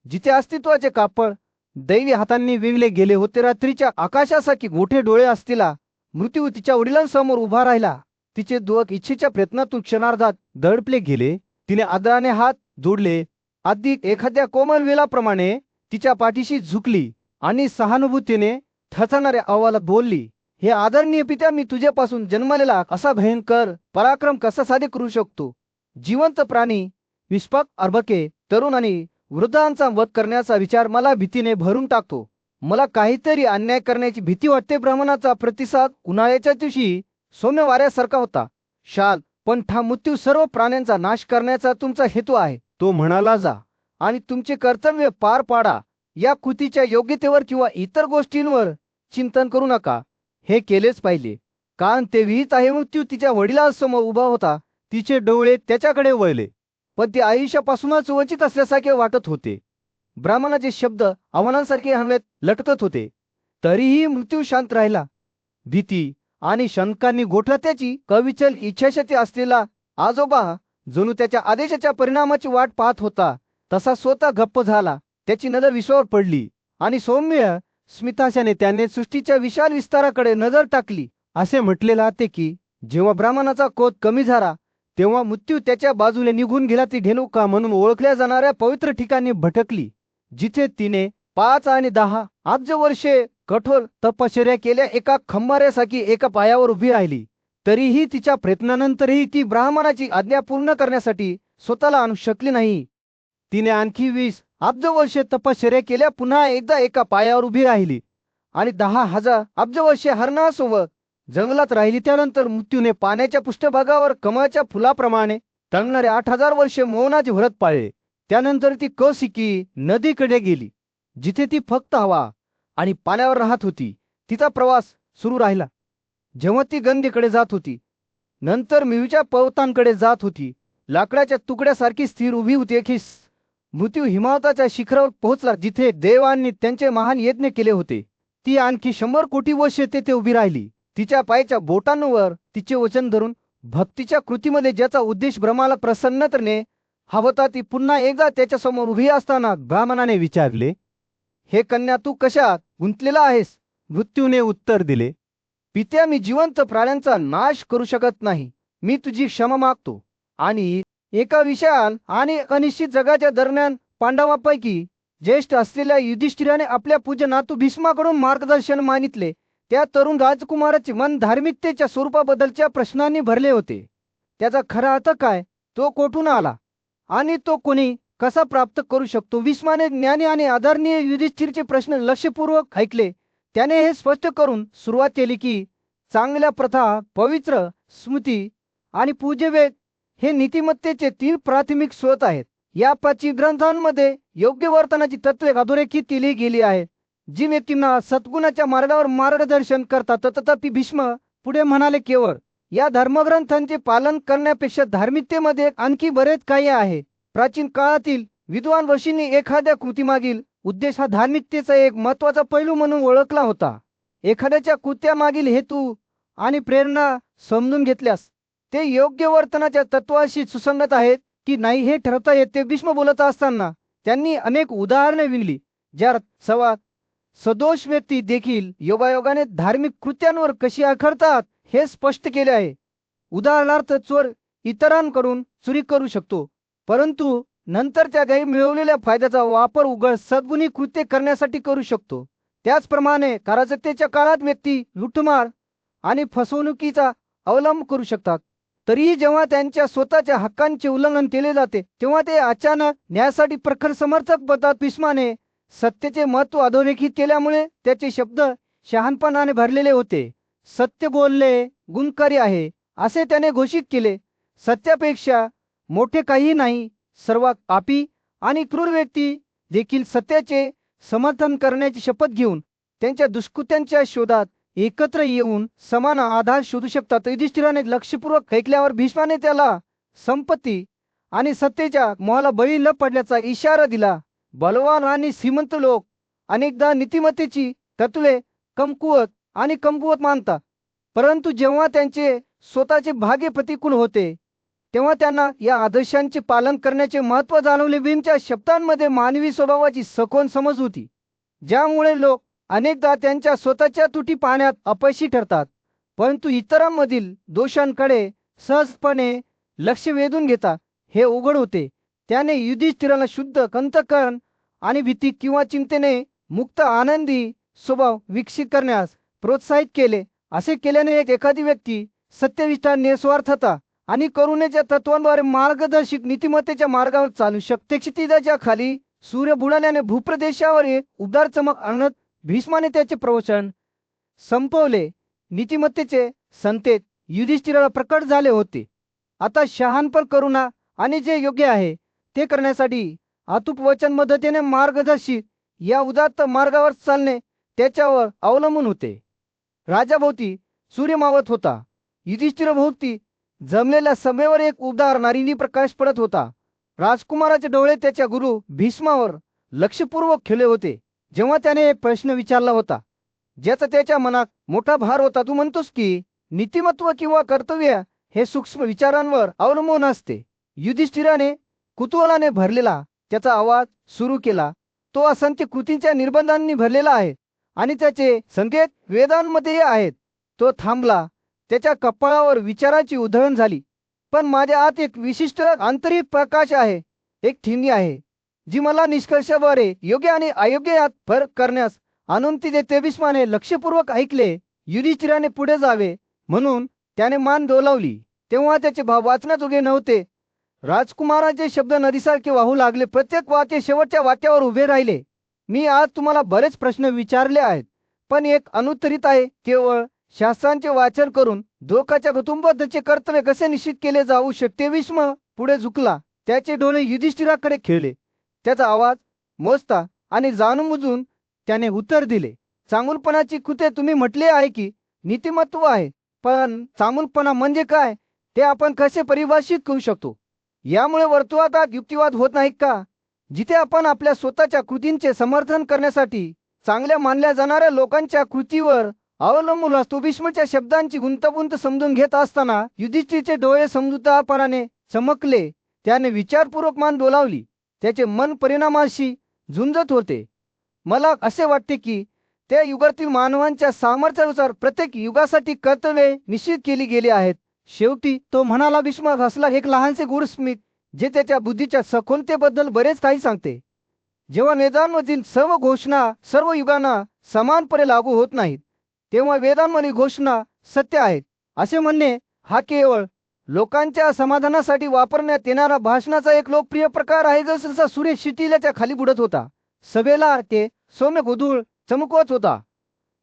जिथे अस्तित्वाचे कापड दैवी हातांनी विणले गेले होते. रात्रीच्या आकाशासारखी मोठे डोळे असलेला मृत्यू तिच्या वडिलांसमोर उभा राहिला. तिचे डोक इच्छेच्या प्रयत्नातून क्षणार्धात दडपले गेले. तिने आदराने हात जोडले, अधिक एखाद्या कोमल वेलाप्रमाणे तिच्या पाठीशी झुकली आणि सहानुभूतीने थरथरणाऱ्या आवाजात बोलली, हे आदरणीय पित्या, मी तुझ्यापासून जन्मलेला असा भयंकर पराक्रम कसा साध्य करू शकतो. जिवंत प्राणी, निष्पाप अर्भके, तरुण आणि वृद्धांचा वध करण्याचा विचार मला भीतीने भरून टाकतो. मला काहीतरी अन्याय करण्याची भीती वाटते. ब्राह्मणाचा प्रतिसाद उन्हाळ्याच्या दिवशी सौम्य वाऱ्यासारखा होता. शाल, पण हा मृत्यू सर्व प्राण्यांचा नाश करण्याचा तुमचा हेतू आहे. तो म्हणाला, जा आणि तुमचे कर्तव्य पार पाडा. या कृतीच्या योग्यतेवर किंवा इतर गोष्टींवर चिंतन करू नका. हे केलेच पाहिजे, कारण ते विहित आहे. मृत्यू तिच्या वडिलांसमोर उभा होता. तिचे डोळे त्याच्याकडे वळले, पण ते आयुष्यापासूनच वंचित असल्यासारखे वाटत होते. ब्राह्मणाचे शब्द आव्हानांसारखे हवेत लटकत होते. तरीही मृत्यू शांत राहिला. भीती आणि शंकांनी गोठला त्याची कविचल इच्छाशक्ती असलेला आजोबा जणू त्याच्या आदेशाच्या परिणामाची वाट पाहत होता. तसा स्वतः गप्प झाला. त्याची नजर विश्वावर पडली आणि सौम्य स्मिताशाने त्याने सृष्टीच्या विशाल विस्ताराकडे नजर टाकली. असे म्हटलेले आहे की जेव्हा ब्राह्मणाचा क्रोध कमी झाला, तेव्हा मृत्यू त्याच्या बाजूने निघून गेला. ती धेनुका म्हणून ओळखल्या जाणाऱ्या पवित्र ठिकाणी भटकली, जिथे तिने 5 आणि 10 अब्ज वर्षे कठोर तपश्चर्या केल्या. एका खंबाऱ्यासारखी एका पायावर उभी राहिली. तरीही तिच्या प्रयत्नानंतरही ती ब्राह्मणाची आज्ञा पूर्ण करण्यासाठी स्वतःला आणू शकली नाही. तिने आणखी 20 अब्ज वर्षे तपश्चर्या केल्या, पुन्हा एकदा एका पायावर उभी राहिली आणि 10,000 अब्ज वर्षे हरणासोबत जंगलात राहिली. त्यानंतर मृत्यूने पाण्याच्या पृष्ठभागावर कमळाच्या फुलाप्रमाणे तरंगणारे 8,000 वर्षे मौनाचे व्रत पाळले. त्यानंतर ती कौशिकी नदीकडे गेली, जिथे ती फक्त हवा आणि पाण्यावर राहत होती. तिचा प्रवास सुरू राहिला. जेव्हा ती गंगेकडे जात होती, नंतर मिळूच्या पर्वतांकडे जात होती, लाकडाच्या तुकड्यासारखी स्थिर उभी होती. अखेरीस मृत्यू हिमालयाच्या शिखरावर पोहोचला, जिथे देवांनी त्यांचे महान यज्ञ केले होते. ती आणखी 100 कोटी वर्षे तेथे उभी राहिली. तिच्या पायाच्या बोटांवर तिचे वचन धरून भक्तीच्या कृतीमध्ये ज्याचा उद्देश ब्रह्माला प्रसन्न करणे हा होता, ती पुन्हा एकदा त्याच्या समोर उभी असताना ब्राह्मणाने विचारले, हे कन्या, तू कशात गुंतलेला आहेस? मृत्यूने उत्तर दिले, पित्या, मी जिवंत प्राण्यांचा नाश करू शकत नाही. मी तुझी क्षमा मागतो आणि एका विशाल आणि अनिश्चित जगाच्या दरम्यान पांडवांपैकी ज्येष्ठ असलेल्या युधिष्ठिराने आपल्या पूज्य नातू भीष्माकडून मार्गदर्शन मागितले. त्या तरुण राजकुमाराचे मन धार्मिकतेच्या स्वरूपाबद्दलच्या प्रश्नांनी भरले होते. त्याचा खरा अर्थ काय, तो कोठून आला आणि तो कोणी कसा प्राप्त करू शकतो? भीष्माने ज्ञानी आणि आदरणीय युधिष्ठिरचे प्रश्न लक्षपूर्वक ऐकले. त्याने हे स्पष्ट करून सुरुवात केली की चांगल्या प्रथा, पवित्र स्मृती आणि पूज्यवेद हे नीतिमत्तेचे 3 प्राथमिक स्रोत आहेत. या प्राचीन ग्रंथांमध्ये योग्य वर्तनाची तत्त्वे अधोरेखित केली गेली आहेत, जी व्यक्तींना सद्गुणाच्या मार्गावर मार्गदर्शन करतात. तथापि भीष्म पुढे म्हणाले, केवळ या धर्मग्रंथांचे पालन करण्यापेक्षा धार्मिकतेमध्ये आणखी बरेच काही आहे. प्राचीन काळातील विद्वान ऋषींनी एखाद्या कृतीमागील उद्देश हा धार्मिकतेचा एक महत्त्वाचा पैलू म्हणून ओळखला होता. एखाद्याच्या कृत्यामागील हेतू आणि प्रेरणा समजून घेतल्यास ते योग्य वर्तनाच्या तत्वाशी सुसंगत आहेत की नाही हे ठरवता येते. भीष्म बोलत असताना त्यांनी अनेक उदाहरणे विंगली, ज्यात सदोष व्यक्ती देखील योगायोगाने धार्मिक कृत्यांवर कशी आखडतात हे स्पष्ट केले आहे. उदाहरणार्थ, चोर इतरांकडून चोरी करू शकतो, परंतु नंतर त्या काही मिळवलेल्या फायद्याचा वापर उघड सद्गुणी कृत्य करण्यासाठी करू शकतो. त्याचप्रमाणे अराजकतेच्या काळात व्यक्ती लुटमार आणि फसवणुकीचा अवलंब करू शकतात. तरीही जेव्हा त्यांच्या स्वतःच्या हक्कांचे उल्लंघन केले जाते तेव्हा ते अचानक न्यायासाठी प्रखर समर्थक बनतात. भीष्माने सत्याचे महत्त्व अधोरेखित केल्यामुळे त्याचे शब्द शहाणपणाने भरलेले होते. सत्य बोलणे गुणकारी आहे असे त्याने घोषित केले. सत्यापेक्षा मोठे काही नाही. सर्वात पापी आणि क्रूर व्यक्ती देखील सत्याचे समर्थन करण्याची शपथ घेऊन त्यांच्या दुष्कृत्यांच्या शोधात एकत्र येऊन समान आधार शोधू शकतात. युधिष्ठिराने लक्षपूर्वक ऐकल्यावर भीष्माने त्याला संपत्ती आणि सत्तेच्या मोहाला बळी न पडल्याचा इशारा दिला. बलवान आणि श्रीमंत लोक अनेकदा नीतिमत्तेची तत्त्वे कमकुवत मानतात, परंतु जेव्हा त्यांचे स्वतःचे भाग्य प्रतिकूल होते तेव्हा त्यांना या आदर्शांचे पालन करण्याचे महत्त्व जाणवले. भीमच्या शब्दांमध्ये मानवी स्वभावाची सखोल समज होती, ज्यामुळे लोक अनेकदा त्यांच्या स्वतःच्या त्रुटी पाहण्यात अपयशी ठरतात, परंतु इतरांमधील दोषांकडे सहजपणे लक्ष वेधून घेतात हे उघड होते. त्याने युधिष्ठिराला शुद्ध अंतःकरण आणि भीती किंवा चिंतेने मुक्त आनंदी स्वभाव विकसित करण्यास प्रोत्साहित केले. असे केल्याने एखादी व्यक्ती सत्यनिष्ठा, निस्वार्थता आणि करुणेच्या तत्वांद्वारे मार्गदर्शित नीतिमत्तेच्या मार्गावर चालू शकते. क्षितिजाच्या खाली सूर्य बुडाल्याने भूप्रदेशावर एक उबदार चमक आणत भीष्माने त्याचे प्रवचन संपवले. नीतिमत्तेचे संकेत युधिष्ठिराला प्रकट झाले होते. आता शहाणपण, करुणा आणि जे योग्य आहे ते करण्यासाठी अतूप वचन मदतीने मार्गदर्शित या उदात्त मार्गावर चालणे त्याच्यावर अवलंबून होते. राजाभोवती सूर्य मावत होता. युधिष्ठिराभोवती जमलेल्या सभेवर एक उबदार नारिंगी प्रकाश पडत होता. राजकुमाराचे डोळे त्याच्या गुरु भीष्मावर लक्षपूर्वक खिळले होते. जेव्हा त्याने एक प्रश्न विचारला होता ज्याचा त्याच्या मनात मोठा भार होता, तू म्हणतोस की नीतिमत्व किंवा कर्तव्य हे सूक्ष्म विचारांवर अवलंबून असते. युधिष्ठिराने कुतूहलाने भरलेला त्याचा आवाज सुरू केला. तो असंख्य कृतींच्या निर्बंधांनी भरलेला आहे आणि त्याचे संकेत वेदांमध्ये आहेत. तो थांबला. त्याच्या कपाळावर विचाराची उधळण झाली. पण माझ्या आत एक विशिष्ट आंतरिक प्रकाश आहे, एक ठिणगी आहे जी मला निष्कर्षाद्वारे योग्य आणि अयोग्य यात फरक करण्यास अनुमती देते. भीष्माने लक्षपूर्वक ऐकले. युधिष्ठिराने पुढे जावे म्हणून त्याने मान डोलावली तेव्हा त्याचे भाव वाचण्यात उगे नव्हते. राजकुमाराचे शब्द नदीसारखे वाहू लागले. प्रत्येक वाक्य शेवटच्या वाक्यावर उभे राहिले. मी आज तुम्हाला बरेच प्रश्न विचारले आहेत, पण एक अनुत्तरित आहे. केवळ शास्त्रांचे वाचन करून धोकाच्या ऋतूंबद्धचे कर्तव्य कसे निश्चित केले जाऊ शकते? भीष्म पुढे झुकला. त्याचे डोळे युधिष्ठिराकडे खेळले. त्याचा आवाज मोजता आणि जाणून बुजून त्याने उत्तर दिले. चांगुलपणाची कृत्ये तुम्ही म्हटले आहे की नीतिमत्व आहे, पण चांगुलपणा म्हणजे काय ते आपण कसे परिभाषित करू शकतो? यामुळे वर्तुळात युक्तिवाद होत नाही का? जिथे आपण आपल्या स्वतःच्या कृतींचे समर्थन करण्यासाठी चांगल्या मानल्या जाणाऱ्या लोकांच्या कृतीवर अवलंबून असतो. भीष्मच्या शब्दांची गुंतागुंत समजून घेत असताना युधिष्ठिरचे डोळे समजूतदारपणाने चमकले. त्याने विचारपूर्वक मान डोलावली. त्याचे मन परिणामाशी झुंजत होते. मला असे वाटते की त्या युगातील मानवांच्या सामर्थ्यानुसार प्रत्येक युगासाठी कर्तव्ये निश्चित केली गेली आहेत. शेवटी तो म्हणाला. भीष्म हसला. एक लहानसे गूढ स्मित जे त्याच्या बुद्धीच्या सखोलतेबद्दल बरेच काही सांगते. जेव्हा वेदांमधील सर्व घोषणा सर्व युगांना समानपणे लागू होत नाहीत, तेव्हा वेदांमधील घोषणा सत्य आहेत असे म्हणणे हा केवळ लोकांच्या समाधानासाठी वापरण्यात येणारा भाषणाचा एक लोकप्रिय प्रकार आहे. जसा सूर्य शिथिलाच्या खाली बुडत होता, सभेला ते सौम्य गोधूळ चमकवत होता.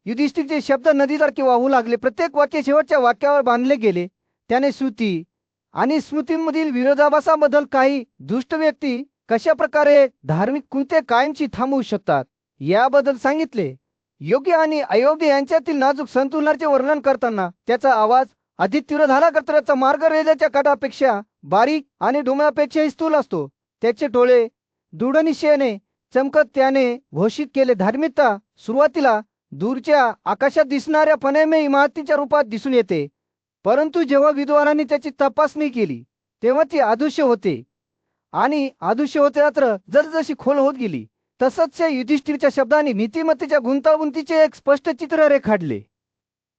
युधिष्ठिरचे शब्द नदीसारखे वाहू लागले. प्रत्येक वाक्य शेवटच्या वाक्यावर बांधले गेले. त्याने श्रुती आणि स्मृतीमधील विरोधाभासाबद्दल काही दुष्ट व्यक्ती कशा प्रकारे धार्मिक कृत्ये कायमची थांबवू शकतात याबद्दल सांगितले. योग्य आणि अयोग्य यांच्यातील नाजूक संतुलनाचे वर्णन करताना त्याचा आवाज अधिक तीव्र झाला. कर्तव्याचा मार्ग रेल्वेच्या काठापेक्षा बारीक आणि डोंगरापेक्षाही स्थूल असतो. त्याचे डोळे दृढनिश्चयाने चमकत. त्याने घोषित केले, धार्मिकता सुरुवातीला दूरच्या आकाशात दिसणाऱ्या फनेमे इमारतीच्या रूपात दिसून येते, परंतु जेव्हा विद्वानांनी त्याची तपासणी केली तेव्हा ती अदृश्य होते. आणि अदृश्य होते मात्र जसजशी खोल होत गेली तसंच युधिष्ठिरच्या शब्दांनी नीतिमत्तेच्या गुंतागुंतीचे एक स्पष्ट चित्र रेखाटले.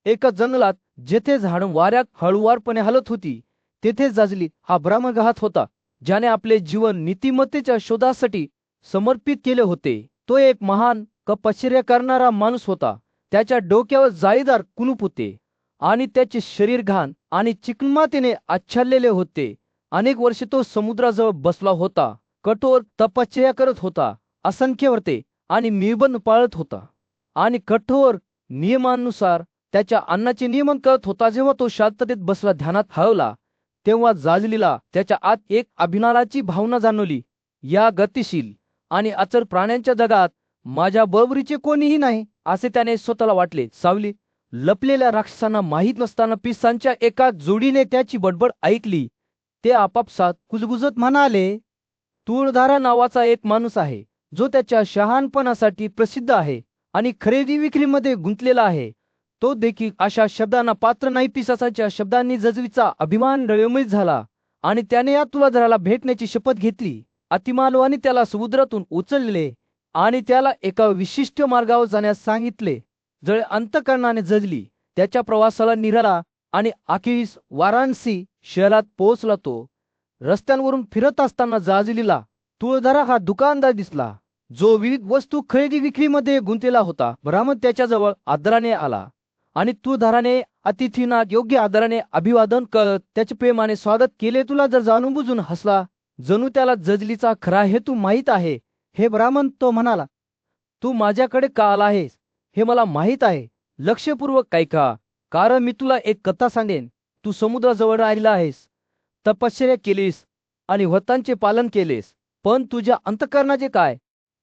एका जंगलात जेथे झाड वाऱ्यात हळुवारपणे हलत होती तेथे जाजली हा ब्रह्मघात होता, ज्याने आपले जीवन नीतिमत्तेच्या शोधासाठी समर्पित केले होते. तो एक महान कपश्चर्या करणारा माणूस होता. त्याच्या डोक्यावर जाळीदार कुलूप होते आणि त्याचे शरीर घाण आणि चिकणमातीने आच्छादलेले होते. अनेक वर्षे तो समुद्राजवळ बसला होता, कठोर तपश्चर्या करत होता, असंख्य व्रते आणि निबंध पाळत होता आणि कठोर नियमानुसार त्याच्या अन्नाचे नियमन करत होता. जेव्हा तो शांततेत बसला, ध्यानात हळवला, तेव्हा जाजलीला त्याच्या आत एक अभिमानाची भावना जाणवली. या गतिशील आणि अचल प्राण्यांच्या जगात माझ्या बरोबरीचे कोणीही नाही असे त्याने स्वतःला वाटले. सावली लपलेल्या राक्षसांना माहीत नसताना पिसांच्या एका जोडीने त्याची बडबड ऐकली. ते आपापसात कुजबुजत म्हणाले, तुळधारा नावाचा एक माणूस आहे जो त्याच्या शहाणपणासाठी प्रसिद्ध आहे आणि खरेदी विक्रीमध्ये गुंतलेला आहे. तो देखील अशा शब्दांना पात्र नाही. पिसासाच्या शब्दांनी जजवीचा अभिमान डळमळीत झाला आणि त्याने या तुळधाराला भेटण्याची शपथ घेतली. अतिमानवाने त्याला समुद्रातून उचलले आणि त्याला एका विशिष्ट मार्गावर जाण्यास सांगितले. जळे अंतःकरणाने जजली त्याच्या प्रवासाला निघाला आणि अखेरीस वाराणसी शहरात पोहोचला. तो रस्त्यांवरून फिरत असताना जाजलीला तुळधारा हा दुकानदार दिसला, जो विविध वस्तू खरेदी विक्रीमध्ये गुंतलेला होता. ब्राह्मण त्याच्याजवळ आदराने आला आणि तुळधाराने अतिथींना योग्य आदराने अभिवादन करत त्याचे प्रेमाने स्वागत केले. तुला जर जाणून बुजून हसला, जणू त्याला जजलीचा खरा हेतू माहीत आहे. हे ब्राह्मण, तो म्हणाला, तू माझ्याकडे का आला आहेस हे मला माहीत आहे. लक्षपूर्वक ऐका, कारण मी तुला एक कथा सांगेन. तू समुद्राजवळ राहिला आहेस, तपश्चर्या केलीस आणि व्रतांचे पालन केलेस, पण तुझ्या अंतःकरणाचे काय?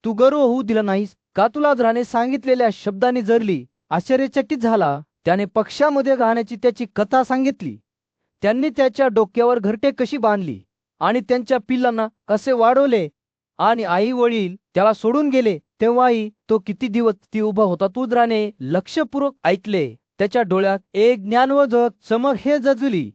तू गर्व होऊ दिला नाहीस का? तुळधाराने सांगितलेल्या शब्दांनी जरली आश्चर्यचकित झाला. त्याने पक्षामध्ये राहण्याची त्याची कथा सांगितली. त्यांनी त्याच्या डोक्यावर घरटे कशी बांधली आणि त्यांच्या पिल्लांना कसे वाढवले आणि आई वडील त्याला सोडून गेले तेव्हाही तो किती दिवस ती उभा होता. तुळधाराने लक्षपूर्वक ऐकले. त्याच्या डोळ्यात एक ज्ञान व चमक हे जजली.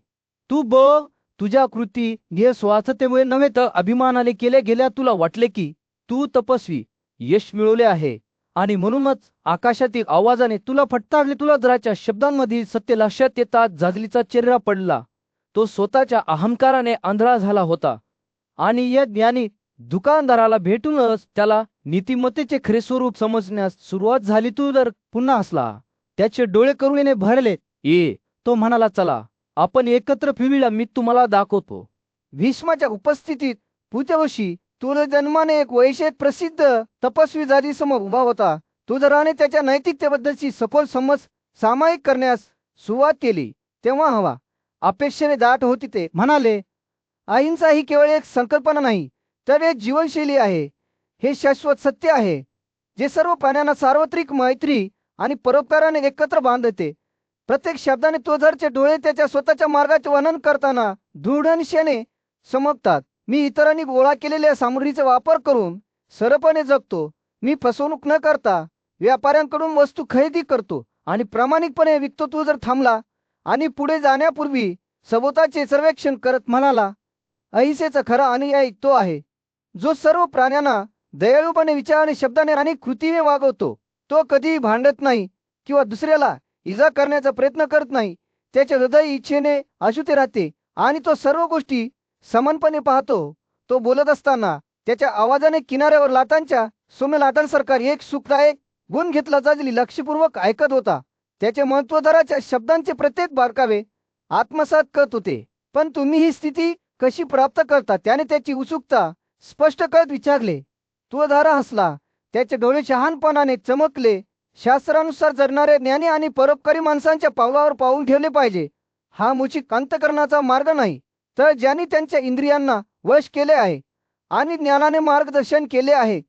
तू बघ, तुझ्या कृती निस्वार्थतेमुळे नव्हे तर अभिमानाने केल्या गेल्या. तुला वाटले की तू तपस्वी यश मिळवले आहे आणि म्हणूनच आकाशातील आवाजाने तुला फटकारले. तुळधाराच्या शब्दांमधील सत्य लक्षात येतात जाजलीचा चेहरा पडला. तो स्वतःच्या अहंकाराने आंधळा झाला होता आणि या ज्ञानी दुकानदाराला भेटूनच त्याला नीतिमत्तेचे खरे स्वरूप समजण्यास सुरुवात झाली. तुळधार पुन्हा हसला. त्याचे डोळे करुणेने भरले. ये, तो म्हणाला, चला आपण एकत्र फिरूया, मी तुम्हाला दाखवतो. भीष्माच्या उपस्थितीत पुढच्या तुळजन्माने एक वैश्विक प्रसिद्ध तपस्वी जातीसमोर उभा होता. तुळधाराने त्याच्या नैतिकतेबद्दलची सखोल समज सामायिक करण्यास सुरुवात केली. तेव्हा हवा अपेक्षेने दाट होती. ते म्हणाले, अहिंसा ही केवळ एक संकल्पना नाही तर एक जीवनशैली आहे. हे शाश्वत सत्य आहे जे सर्व प्राण्यांना सार्वत्रिक मैत्री आणि परोपकाराने एकत्र बांधते. प्रत्येक शब्दाने तुळधाराचे डोळे त्याच्या स्वतःच्या मार्गाचे वर्णन करताना दृढनिश्चयाने चमकतात. मी इतरांनी गोळा केलेल्या सामग्रीचा वापर करून सरळपणे जगतो. मी फसवणूक न करता व्यापाऱ्यांकडून वस्तू खरेदी करतो आणि प्रामाणिकपणे विकतो. तुळधार थांबला आणि पुढे जाण्यापूर्वी सभोवताचे सर्वेक्षण करत म्हणाला, अहिंसेचा खरा अनुयायी तो आहे जो सर्व प्राण्यांना दयाळूपणे विचाराने, शब्दाने आणि कृतीने वागवतो. तो कधीही भांडत नाही किंवा दुसऱ्याला इजा करण्याचा प्रयत्न करत नाही. त्याचे हृदय इच्छेने अशुते राहते आणि तो सर्व गोष्टी समानपणे पाहतो. तो बोलत असताना त्याच्या आवाजाने किनाऱ्यावर लाटांच्या सोमेलादान सरकार एक सुखदायक गुण घेतला जाजली लक्षपूर्वक ऐकत होता. त्याचे महत्वदराच्या शब्दांचे प्रत्येक बारकावे आत्मसात करत होते. पण तुम्ही ही स्थिती कशी प्राप्त करता, त्याने त्याची उत्सुकता स्पष्ट करत विचारले. तुळधारा हसला. त्याचे डोळे शहाणपणाने चमकले. शास्त्रानुसार जगणारे ज्ञानी आणि परोपकारी माणसांच्या पावलावर पाऊल ठेवले पाहिजे. हा मूळिक अंतकरणाचा मार्ग नाही, तर ज्यांनी त्यांच्या इंद्रियांना वश केले आहे आणि ज्ञानाने मार्गदर्शन केले आहे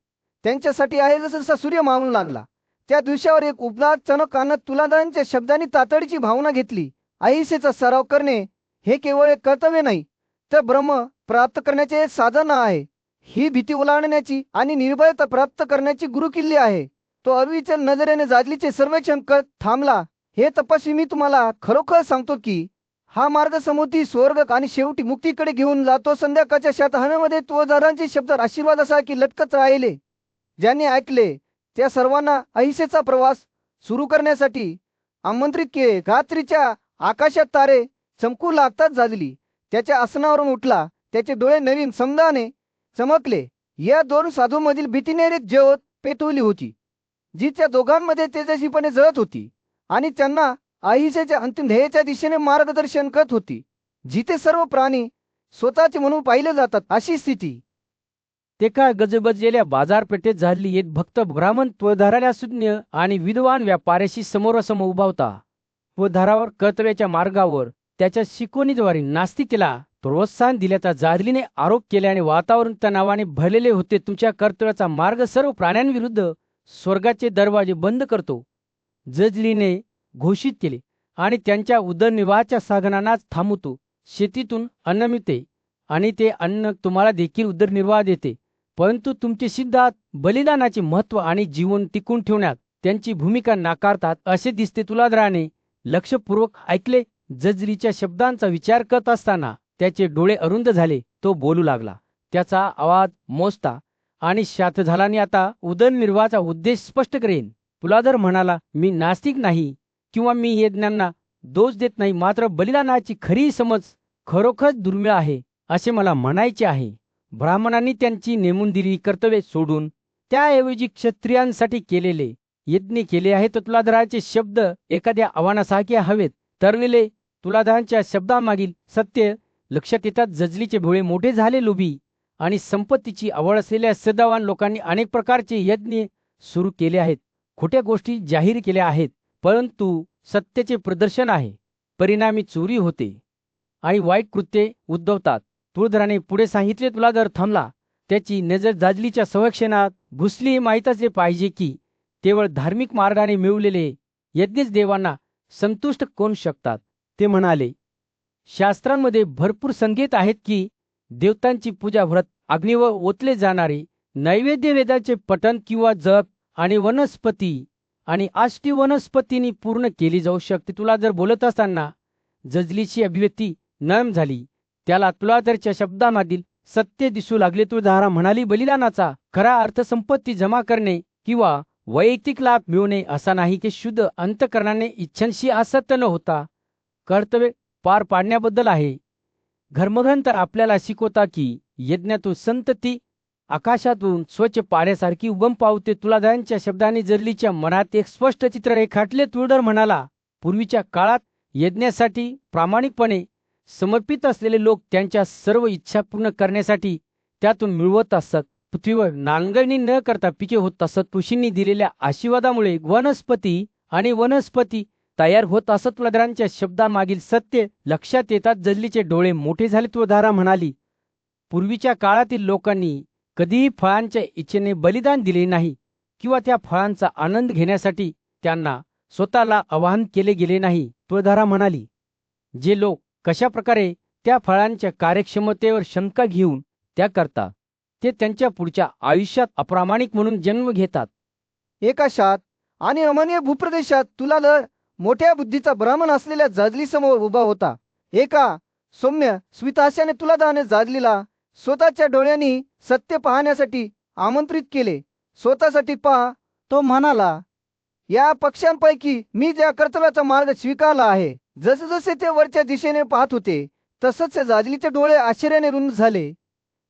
त्यांच्यासाठी आहे. जसा सूर्य मावळू लागला त्या दिवसावर एक उपनाद चणक आणत तुलादारांच्या शब्दांनी तातडीची भावना घेतली. अहिंसेचा सराव करणे हे केवळ एक कर्तव्य नाही, तर ब्रह्म प्राप्त करण्याचे एक साधन आहे. ही भीती ओलांडण्याची आणि निर्भयता प्राप्त करण्याची गुरुकिल्ली आहे. तो अविचल नजरेने जाजलीचे सर्वेक्षण करत थांबला. हे तपस्वी, मी तुम्हाला खरोखर सांगतो की हा मार्ग समुद्री स्वर्ग आणि शेवटी मुक्तीकडे घेऊन जातो. संध्याकाळच्या शातहाण्यामध्ये तुळजारांचे शब्द आशीर्वादासारखे लटकत राहिले. ज्यांनी ऐकले त्या सर्वांना अहिंसेचा प्रवास सुरू करण्यासाठी आमंत्रित केले. रात्रीच्या आकाशात तारे चमकू लागतात. जाजली त्याच्या आसनावरून उठला. त्याचे डोळे नवीन समजाने चमकले. या दोन साधूंमधील भीतीने एक ज्योत पेटवली होती, जी त्या दोघांमध्ये तेजस्वीपणे जळत होती आणि त्यांना अहिंसेच्या अंतिम ध्येयाच्या दिशेने मार्गदर्शन करत होती. जिथे सर्व प्राणी स्वतःचे म्हणून पाहिले जातात अशी स्थिती. ते काय गजबजलेल्या बाजारपेठेत झाली. एक भक्त ब्राह्मण तुळधाराला शून्य आणि विद्वान व्यापाऱ्याशी समोरासमोर उभा होता. तुळधारावर कर्तव्याच्या मार्गावर त्याच्या शिकवणीद्वारे नास्तिकेला प्रोत्साहन दिल्याचा जाजलीने आरोप केल्याने वातावरण तणावाने भरलेले होते. तुमच्या कर्तव्याचा मार्ग सर्व प्राण्यांविरुद्ध स्वर्गाचे दरवाजे बंद करतो, जाजलीने घोषित केले, आणि त्यांच्या उदरनिर्वाहाच्या साधनांनाच थांबवतो. शेतीतून अन्न मिळते आणि ते अन्न तुम्हाला देखील उदरनिर्वाह देते, परंतु तुमचे सिद्धांत बलिदानाचे महत्त्व आणि जीवन टिकून ठेवण्यात त्यांची भूमिका नाकारतात असे दिसते. तुळधाराने लक्षपूर्वक ऐकले. जाजलीच्या शब्दांचा विचार करत असताना त्याचे डोळे अरुंद झाले. तो बोलू लागला. त्याचा आवाज मोजता आणि शांत झाल्याने आता उदरनिर्वाहाचा उद्देश स्पष्ट करेन. तुळधार म्हणाला, मी नास्तिक नाही किंवा मी यज्ञांना दोष देत नाही, मात्र बलिदानाची खरी समज खरोखरच दुर्मिळ आहे असे मला म्हणायचे आहे. ब्राह्मणांनी त्यांची नेमून दिलेली कर्तव्ये सोडून त्याऐवजी क्षत्रियांसाठी केलेले यज्ञ केले आहे. तर तुळधाराचे शब्द एखाद्या आव्हानासारखे हवेत तरलेले. तुळधारांच्या शब्दामागील सत्य लक्षात येतात. जाजलीचे भोळे मोठे झाले. लोभी आणि संपत्तीची आवड असलेल्या सदावान लोकांनी अनेक प्रकारचे यज्ञ सुरू केले आहेत, खोट्या गोष्टी जाहीर केल्या आहेत, परंतु सत्याचे प्रदर्शन आहे. परिणामी चोरी होते आणि वाईट कृत्ये उद्भवतात. तुळधाराने पुढे सांगितले. तुळधार थांबला. त्याची नजर जाजलीच्या संरक्षणात घुसली. हे माहीत असले पाहिजे की केवळ धार्मिक मार्गाने मिळवलेले यज्ञच देवांना संतुष्ट करू शकतात. ते म्हणाले, शास्त्रांमध्ये भरपूर संकेत आहेत की देवतांची पूजा, व्रत, अग्नीवर ओतले जाणारे नैवेद्य, वेदाचे पठण किंवा जप आणि वनस्पती आणि आष्टी वनस्पतींनी पूर्ण केली जाऊ शकते. तुळधार बोलत असताना जाजलीची अभिव्यक्ती नरम झाली. त्याला तुळधाराच्या शब्दामधील सत्य दिसू लागले. तुळधारा म्हणाली, बलिदानाचा खरा अर्थ संपत्ती जमा करणे किंवा वैयक्तिक लाभ मिळवणे असा नाही, की शुद्ध अंतकरणाने इच्छांशी आसक्त न होता कर्तव्य पार पाडण्याबद्दल आहे. धर्मग्रंथ आपल्याला शिकवता की यज्ञातून संतती आकाशातून स्वच्छ पाण्यासारखी उगम पावते. तुळधारांच्या शब्दांनी जाजलीच्या मनात एक स्पष्ट चित्र रेखाटले. तुळधार म्हणाला, पूर्वीच्या काळात यज्ञासाठी प्रामाणिकपणे समर्पित असलेले लोक त्यांच्या सर्व इच्छा पूर्ण करण्यासाठी त्यातून मिळवत असत. पृथ्वीवर नांगरणी न करता पिके होत असत. ऋषींनी दिलेल्या आशीर्वादामुळे वनस्पती तयार होत असत. तुळधारांच्या शब्दामागील सत्य लक्षात येतात. जाजलीचे डोळे मोठे झाले. तुळधारा म्हणाली, पूर्वीच्या काळातील लोकांनी कधीही फळांच्या इच्छेने बलिदान दिले नाही किंवा त्या फळांचा आनंद घेण्यासाठी त्यांना स्वतःला आवाहन केले गेले नाही. तुळधारा म्हणाली, जे लोक कशा प्रकारे त्या फळांच्या कार्यक्षमतेवर शंका घेऊन त्या करतात, ते त्यांच्या पुढच्या आयुष्यात अप्रामाणिक म्हणून जन्म घेतात. एका शांत आणि अमनीय भूप्रदेशात तुळधार मोठ्या बुद्धीचा ब्राह्मण असलेल्या जाजली समोर उभा होता. एका सौम्य स्मितहास्याने तुळधाराने जाजलीला स्वतःच्या डोळ्यांनी सत्य पाहण्यासाठी आमंत्रित केले. स्वतःसाठी पहा, तो म्हणाला, या पक्ष्यांपैकी मी ज्या कर्तव्याचा मार्ग स्वीकारला आहे. जसजसे ते वरच्या दिशेने पाहत होते तसच जाजलीचे डोळे आश्चर्याने रुंद झाले,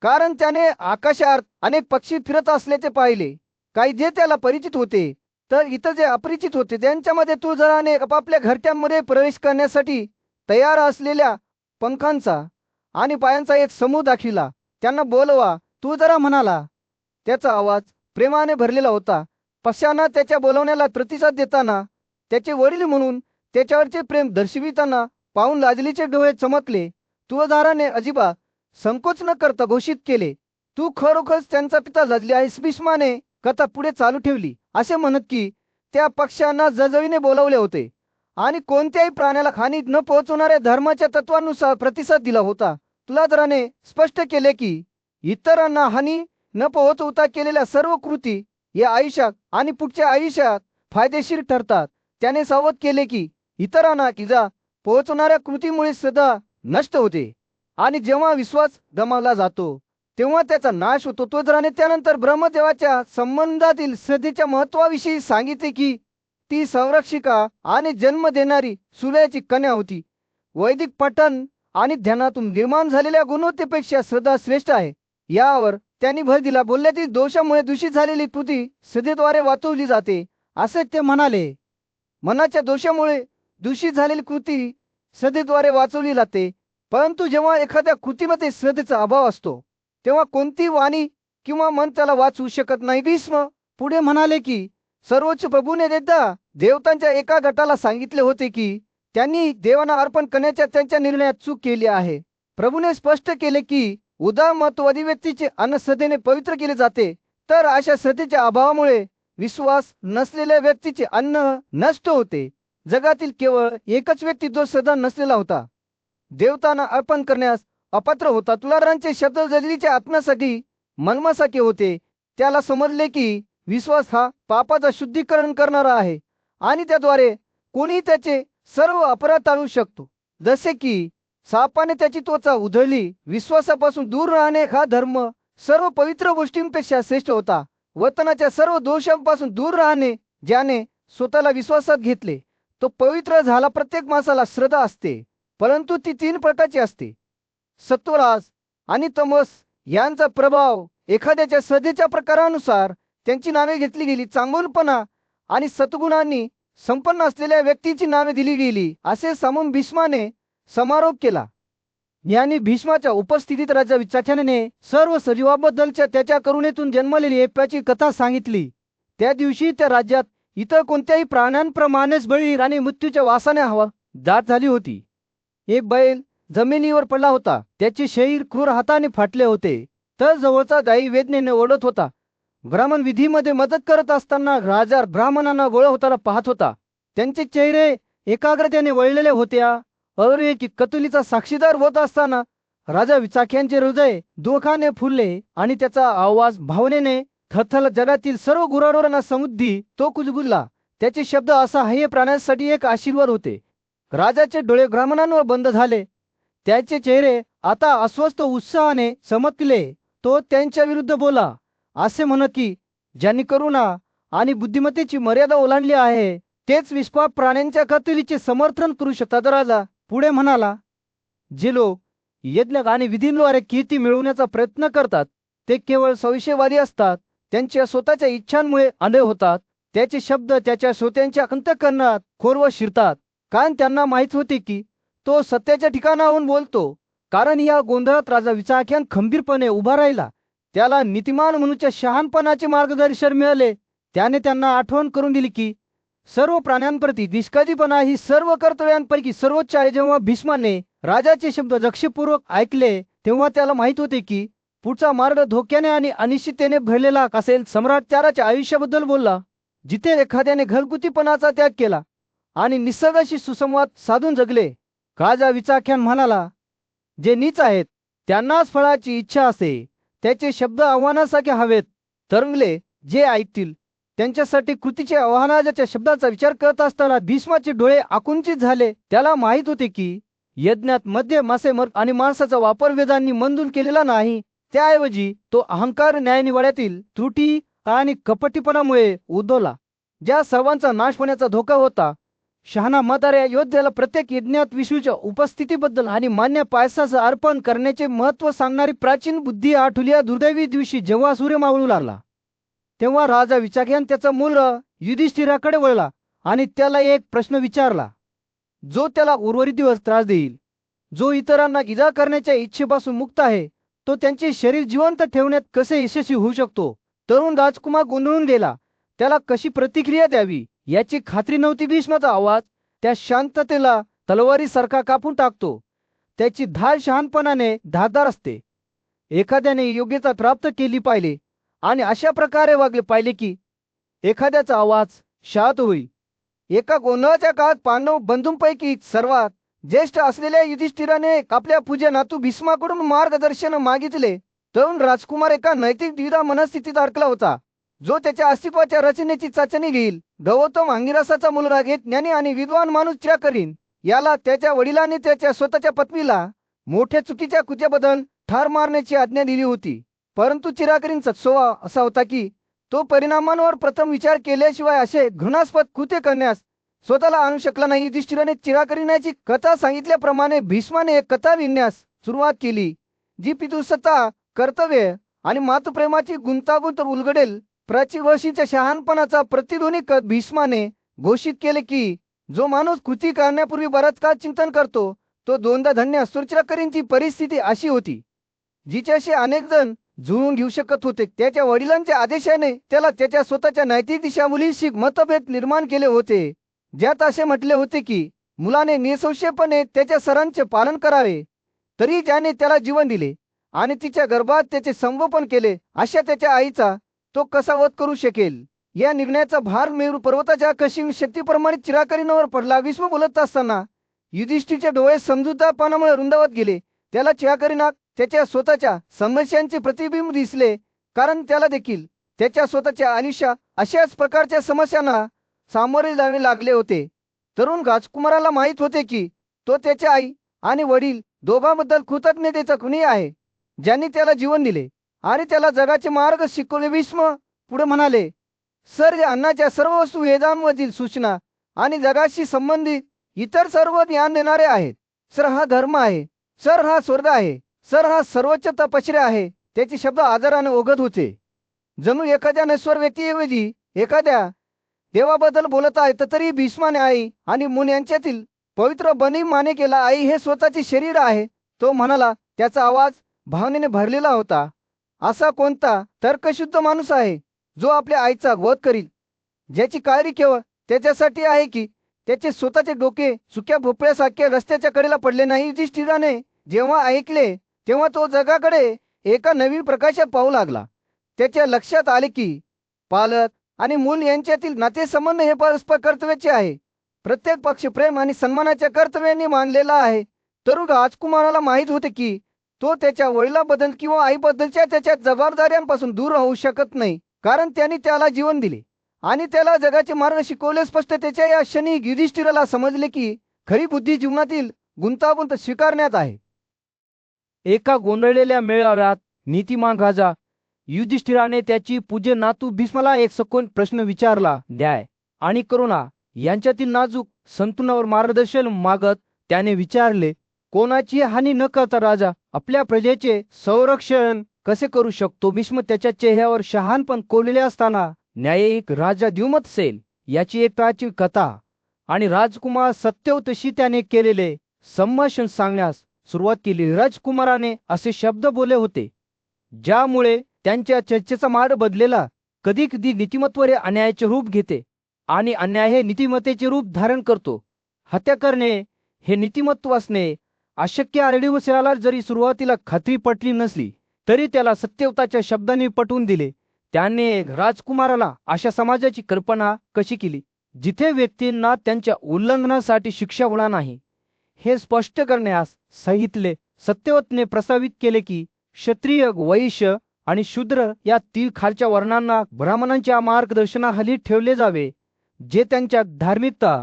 कारण त्याने आकाशात अनेक पक्षी फिरत असल्याचे पाहिले. काही जे त्याला परिचित होते तर इतर जे अपरिचित होते त्यांच्यामध्ये तू जराने आपापल्या घरट्यांमध्ये प्रवेश करण्यासाठी तयार असलेल्या पंखांचा आणि पायांचा एक समूह दाखविला. त्यांना बोलवा. तू जरा म्हणाला. त्याचा आवाज प्रेमाने भरलेला होता. पक्ष्यांना त्याच्या बोलवण्याला प्रतिसाद देताना त्याचे वडील म्हणून त्याच्यावरचे प्रेम दर्शविताना पाहून लाजलीचे डोळे चमकले. तुळजाराने अजिबात संकोच न करता घोषित केले, तू खरोखरच त्यांचा पिता लाजली आहेस. भीष्माने कथा पुढे चालू ठेवली, असे म्हणत की त्या पक्ष्यांना जवळीने बोलावले होते आणि कोणत्याही प्राण्याला हानी न पोहोचवणाऱ्या धर्माच्या तत्वानुसार प्रतिसाद दिला होता. तुळजाराने स्पष्ट केले की इतरांना हानी न पोहोचवता केलेल्या सर्व कृती या आयुष्यात आणि पुढच्या आयुष्यात फायदेशीर ठरतात. त्याने सावध केले की इतरांना इजा पोहोचवणाऱ्या कृतीमुळे सदा नष्ट होते आणि जेव्हा विश्वास गमावला जातो तेव्हा त्याचा नाश होतो. तुळजाराने त्यानंतर ब्रह्मदेवाच्या संबंधातील श्रद्धेच्या महत्वाविषयी सांगितले की ती संरक्षिका आणि जन्म देणारी सूर्याची कन्या होती. वैदिक पठण आणि ध्यानातून निर्माण झालेल्या गुणवत्तेपेक्षा श्रद्धा श्रेष्ठ आहे यावर त्यांनी भर दिला. बोलण्यातील दोषामुळे दूषित झालेली कृती श्रद्धेद्वारे वाचवली जाते असे ते म्हणाले. मनाच्या दोषामुळे दूषित झालेली कृती श्रद्धेद्वारे वाचवली जाते, परंतु जेव्हा एखाद्या कृतीमध्ये श्रद्धेचा अभाव असतो तेव्हा कोणती वाणी किंवा मन त्याला वाचवू शकत नाही. भीष्म पुढे म्हणाले की सर्वोच्च प्रभूने एकदा देवतांच्या एका गटाला सांगितले होते की त्यांनी देवांना अर्पण करण्याच्या त्यांच्या निर्णयात चूक केली आहे. प्रभूने स्पष्ट केले की उदामतवादी व्यक्तीचे अन्न श्रद्धेने पवित्र केले जाते, तर अशा श्रद्धेच्या अभावामुळे विश्वास नसलेल्या व्यक्तीचे अन्न नष्ट होते. जगातील केवळ एकच व्यक्ती जो श्रद्धा नसलेला होता, देवतांना अर्पण करण्यास अपात्र होता. तुळजारांचे शब्द जलिलीच्या आत्म्यासाठी मर्मासारखे होते. त्याला समजले की विश्वास हा पापाचा शुद्धीकरण करणारा आहे आणि त्याद्वारे कोणी त्याचे सर्व अपराध टाळू शकतो. जसे की सापाने त्याची त्वचा उधळली. विश्वासापासून दूर राहणे हा धर्म सर्व पवित्र गोष्टींपेक्षा श्रेष्ठ होता. वर्तनाच्या सर्व दोषांपासून दूर राहणे, ज्याने स्वतःला विश्वासात घेतले तो पवित्र झाला. प्रत्येक माणसाला श्रद्धा असते, परंतु ती 3 प्रकारची असते. सत्वराज आणि तमस यांचा प्रभाव एखाद्याच्या श्रद्धेच्या प्रकारानुसार त्यांची नावे घेतली गेली. चांगुलपणा आणि सद्गुणांनी संपन्न असलेल्या व्यक्तीची नावे दिली गेली असे सांगून भीष्माने समारोप केला. ज्ञानी भीष्माच्या उपस्थितीत राजा विचारण्याने सर्व सजीवाबद्दलच्या त्याच्या करुणेतून जन्मलेली एप्याची कथा सांगितली. त्या दिवशी त्या राज्यात इतर कोणत्याही प्राण्यांप्रमाणेच बळी आणि मृत्यूच्या वासाने हवा दाट झाली होती. एक बैल जमिनीवर पडला होता. त्याचे शरीर क्रूर हाताने फाटले होते, तर जवळचा गाई वेदनेने ओढत होता. ब्राह्मण विधीमध्ये मदत करत असताना राजा ब्राह्मणांना गोळा होताना पाहत होता. त्यांचे चेहरे एकाग्रतेने वळलेले होत्या. अविवेकी कतुलीचा साक्षीदार होत असताना राजा विचाख्यांचे हृदय दुःखाने फुलले आणि त्याचा आवाज भावनेने थरथरला. जगातील सर्व गुराढोरांना समृद्धी तो कुजबुजला. त्याचे शब्द असहाय्य प्राण्यांसाठी एक आशीर्वाद होते. राजाचे डोळे ब्राह्मणांवर बंद झाले. त्याचे चेहरे आता अस्वस्थ उत्साहाने चमकले. तो त्यांच्या विरुद्ध बोला, असे म्हणत की ज्यांनी करुणा आणि बुद्धिमत्तेची मर्यादा ओलांडली आहे तेच विश्वास प्राण्यांच्या कत्तलीचे समर्थन करू शकतात. राजा पुढे म्हणाला, जे लोक यज्ञ आणि विधींद्वारे कीर्ती मिळवण्याचा प्रयत्न करतात ते केवळ संशयवादी असतात. त्यांच्या स्वतःच्या इच्छांमुळे अंधे होतात. त्याचे शब्द त्याच्या श्रोत्यांच्या अंतःकरणात खोरवर शिरतात, कारण त्यांना माहित होते की तो सत्याच्या ठिकाणाहून बोलतो. कारण या गोंधळात राजा विचाख्यान खंबीरपणे उभा राहिला. त्याला नीतिमान मनुष्य शहाणपणाचे मार्गदर्शन मिळाले. त्याने त्यांना आठवण करून दिली की सर्व प्राण्यांप्रती निष्काळजीपणा ही सर्व कर्तव्यांपैकी सर्वोच्च आहे. जेव्हा भीष्माने राजाचे शब्द लक्षपूर्वक ऐकले तेव्हा त्याला माहित होते की पुढचा मार्ग धोक्याने आणि अनिश्चिततेने भरलेला असेल. सम्राट त्याच्या आयुष्याबद्दल बोलला, जिथे एखाद्याने घरगुतीपणाचा त्याग केला आणि निसर्गाशी सुसंवाद साधून जगले. राजा विचाख्यान म्हणाला, जे नीच आहेत त्यांनाच फळाची इच्छा असते. त्याचे शब्द आव्हानासारखे हवेत तरंगले. जे ऐकतील त्यांच्यासाठी कृतीचे आव्हानाच्या शब्दाचा विचार करत असताना भीष्माचे डोळे आकुंचित झाले. त्याला माहित होते की यज्ञात मद्य, मासेमार आणि मांसाचा वापर वेदांनी मंजूर केलेला नाही. त्याऐवजी तो अहंकार, न्यायनिवाड्यातील त्रुटी आणि कपटीपणामुळे उद्भवला, ज्या सर्वांचा नाश होण्याचा धोका होता. शहाणा म्हाताऱ्या योद्ध्याला प्रत्येक यज्ञात विष्णूच्या उपस्थितीबद्दल आणि मान्य पायसाचं अर्पण करण्याचे महत्त्व सांगणारी प्राचीन बुद्धी आठवली. या दुर्दैवी दिवशी जेव्हा सूर्य मावळू लागला तेव्हा राजा विचारल्यान त्याचा मुलगा युधिष्ठिराकडे वळला आणि त्याला एक प्रश्न विचारला, जो त्याला उर्वरित दिवस त्रास देईल. जो इतरांना इजा करण्याच्या इच्छेपासून मुक्त आहे, तो त्यांचे शरीर जिवंत ठेवण्यात कसे यशस्वी होऊ शकतो? तरुण राजकुमार गोंधळून गेला. त्याला कशी प्रतिक्रिया द्यावी याची खात्री नव्हती. भीष्माचा आवाज त्या शांततेला तलवारीसारखा कापून टाकतो. त्याची धार शहाणपणाने धारदार असते. एखाद्याने योग्यता प्राप्त केली पाहिजे आणि अशा प्रकारे वागले पाहिजे की एखाद्याचा आवाज शांत होईल. एका गोंधळाच्या काळात पांडव बंधूंपैकी सर्वात ज्येष्ठ असलेल्या युधिष्ठिराने आपल्या पूज्य नातू भीष्माकडून मार्गदर्शन मागितले. तरुण राजकुमार एका नैतिक द्विधा मनस्थितीत अडकला होता, जो त्याच्या अस्तित्वाच्या रचनेची चाचणी घेईल. गौतम अंगिरसाचा मुलगा एक ज्ञानी आणि विद्वान माणूस चिरा करीन. याला त्याच्या वडिलांनी त्याच्या स्वतःच्या पत्नीला मोठ्या चुकीच्या कृत्याबद्दल ठार मारण्याची आज्ञा दिली होती. परंतु चिराकरींचा स्वभाव असा होता की तो परिणामांवर प्रथम विचार केल्याशिवाय असे घृणास्पद कृत्य करण्यास स्वतःला आणू शकला नाही. युधिष्ठिराने चिराकरीण्याची कथा सांगितल्याप्रमाणे भीष्माने एक कथा लिहिण्यास सुरुवात केली, जी पितृसत्ता, कर्तव्य आणि मातृप्रेमाची गुंतागुंत उलगडेल. प्राचीवर्षीच्या शहाणपणाचा प्रतिध्वनी करत भीष्माने घोषित केले की जो माणूस कृती करण्यापूर्वी बराच काळ चिंतन करतो, तो दोनदा धन्य असतो. चिराकरींची परिस्थिती अशी होती, जिच्याशी अनेक जण जुळवून घेऊ शकत होते. त्याच्या वडिलांच्या आदेशाने त्याला त्याच्या स्वतःच्या नैतिक दिशामुलीशी मतभेद निर्माण केले होते, ज्यात असे म्हटले होते की मुलाने निसंशयपणे त्याच्या सरांचे पालन करावे. तरी ज्याने त्याला जीवन दिले आणि तिच्या गर्भात त्याचे संगोपन केले, अशा त्याच्या आईचा तो कसा वध करू शकेल? या निर्णयाचा भार मेरू पर्वताच्या कशी शक्तीप्रमाणे चिराकरींवर पडला. भीष्म बोलत असताना युधिष्ठिरचे डोळे समजूतदारपणामुळे रुंदावत गेले. त्याला चिराकरींना त्याच्या स्वतःच्या समस्यांचे प्रतिबिंब दिसले, कारण त्याला देखील त्याच्या स्वतःच्या आयुष्यात अशाच प्रकारच्या समस्यांना सामोरे जावे लागले होते. तरुण राजकुमाराला माहित होते की तो त्याच्या आई आणि वडील दोघांबद्दल कृतज्ञतेचा ऋणी आहे, ज्यांनी त्याला जीवन दिले आणि त्याला जगाचे मार्ग शिकवले. भीष्म पुढे म्हणाले, सर, या अन्नाच्या सर्व वस्तू वेदांमधील सूचना आणि जगाशी संबंधित इतर सर्व ज्ञान देणारे आहेत. सर, हा धर्म आहे. सर, हा स्वर्ग आहे. सर, हा सर्वोच्च तपश्चर्या आहे. त्याचे शब्द आदराने ओघत होते, जणू एखाद्या नश्वर व्यक्तीऐवजी एखाद्या देवाबद्दल बोलत आहे. तरी भीष्माने आई आणि मुन यांच्यातील पवित्र बनी माने केला. आई हे स्वतःचे शरीर आहे, तो म्हणाला. त्याचा आवाज भावनेने भरलेला होता. असा कोणता तर्कशुद्ध माणूस आहे जो आपल्या आईचा वध करील, ज्याची काळजी केवळ त्याच्यासाठी आहे की त्याचे स्वतःचे डोके सुक्या भोपळ्यासारख्या रस्त्याच्या कडेला पडले नाही? युधिष्ठिराने जेव्हा ऐकले तेव्हा तो जगाकडे एका नवीन प्रकाशात पाहू लागला. त्याच्या लक्षात आले की पालक आणि मूल यांच्यातील नातेसंबंध हे परस्पर कर्तव्याचे आहे. प्रत्येक पक्ष प्रेम आणि सन्मानाच्या कर्तव्याने मानलेला आहे. तरुण राजकुमाराला माहित होते की तो त्याच्या वडिलांबद्दल किंवा आईबद्दलच्या त्याच्या जबाबदाऱ्यांपासून दूर राहू शकत नाही, कारण त्यांनी त्याला जीवन दिले आणि त्याला जगाचे मार्ग शिकवले. स्पष्ट त्याच्या या क्षणी युधिष्ठिराला समजले की खरी बुद्धी जीवनातील गुंतागुंत स्वीकारण्यात आहे. एका गोंधळलेल्या मेळाव्यात नीतिमान राजा युधिष्ठिराने त्याची पूज्य नातू भीष्माला एक सखोल प्रश्न विचारला. न्याय आणि करुणा यांच्यातील नाजूक संतुलनावर मार्गदर्शन मागत त्याने विचारले, कोणाची हानी न करता राजा आपल्या प्रजेचे संरक्षण कसे करू शकतो? भीष्म त्याच्या चेहऱ्यावर शहाणपण कोरलेले असताना, न्यायिक राजा द्युमत सेन याची एक प्राचीन कथा आणि राजकुमार सत्यवतशी त्याने केलेले संभाषण सांगण्यास सुरुवात केली. राजकुमाराने असे शब्द बोलले होते ज्यामुळे त्यांच्या चर्चेचा मार्ग बदलेला. कधी कधी नीतिमत्व हे अन्यायाचे रूप घेते आणि अन्याय हे नीतिमत्तेचे रूप धारण करतो. हत्या करणे हे नीतिमत्व असणे अशक्य आढळून जरी सुरुवातीला खात्री पटली नसली तरी त्याला सत्यवताच्या शब्दांनी पटवून दिले. त्याने राजकुमाराला अशा समाजाची कल्पना कशी केली जिथे व्यक्तींना त्यांच्या उल्लंघनासाठी शिक्षा होणार नाही हे स्पष्ट करण्यास सांगितले. सत्यवतने प्रस्तावित केले की क्षत्रिय, वैश्य आणि शूद्र या तीन खालच्या वर्णांना ब्राह्मणांच्या मार्गदर्शनाखाली ठेवले जावे, जे त्यांच्या धार्मिकता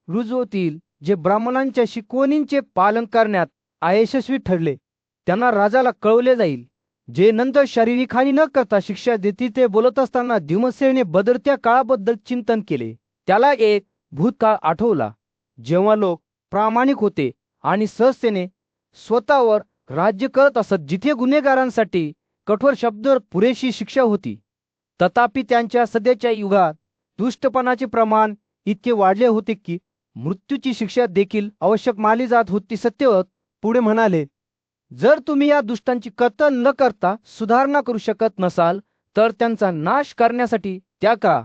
रुजवतील. जे ब्राह्मणांच्या शिकवणींचे पालन करण्यात अयशस्वी ठरले त्यांना राजाला कळवले जाईल, जे नंतर शारीरिक हानी न करता शिक्षा देतील. ते बोलत असताना द्युमतसेनने बदलत्या काळाबद्दल चिंतन केले. त्याला एक भूतकाळ आठवला जेव्हा लोक प्रामाणिक होते आणि सहजतेने स्वतःवर राज्य करत असत, जिथे गुन्हेगारांसाठी कठोर शब्दावर पुरेशी शिक्षा होती. तथापि त्यांच्या सध्याच्या युगात दुष्टपणाचे प्रमाण इतके वाढले होते की मृत्यूची शिक्षा देखील आवश्यक मानली जात होती. सत्यवत पुढे म्हणाले, जर तुम्ही या दुष्टांची कत्तल न करता सुधारणा करू शकत नसाल तर त्यांचा नाश करण्यासाठी त्या का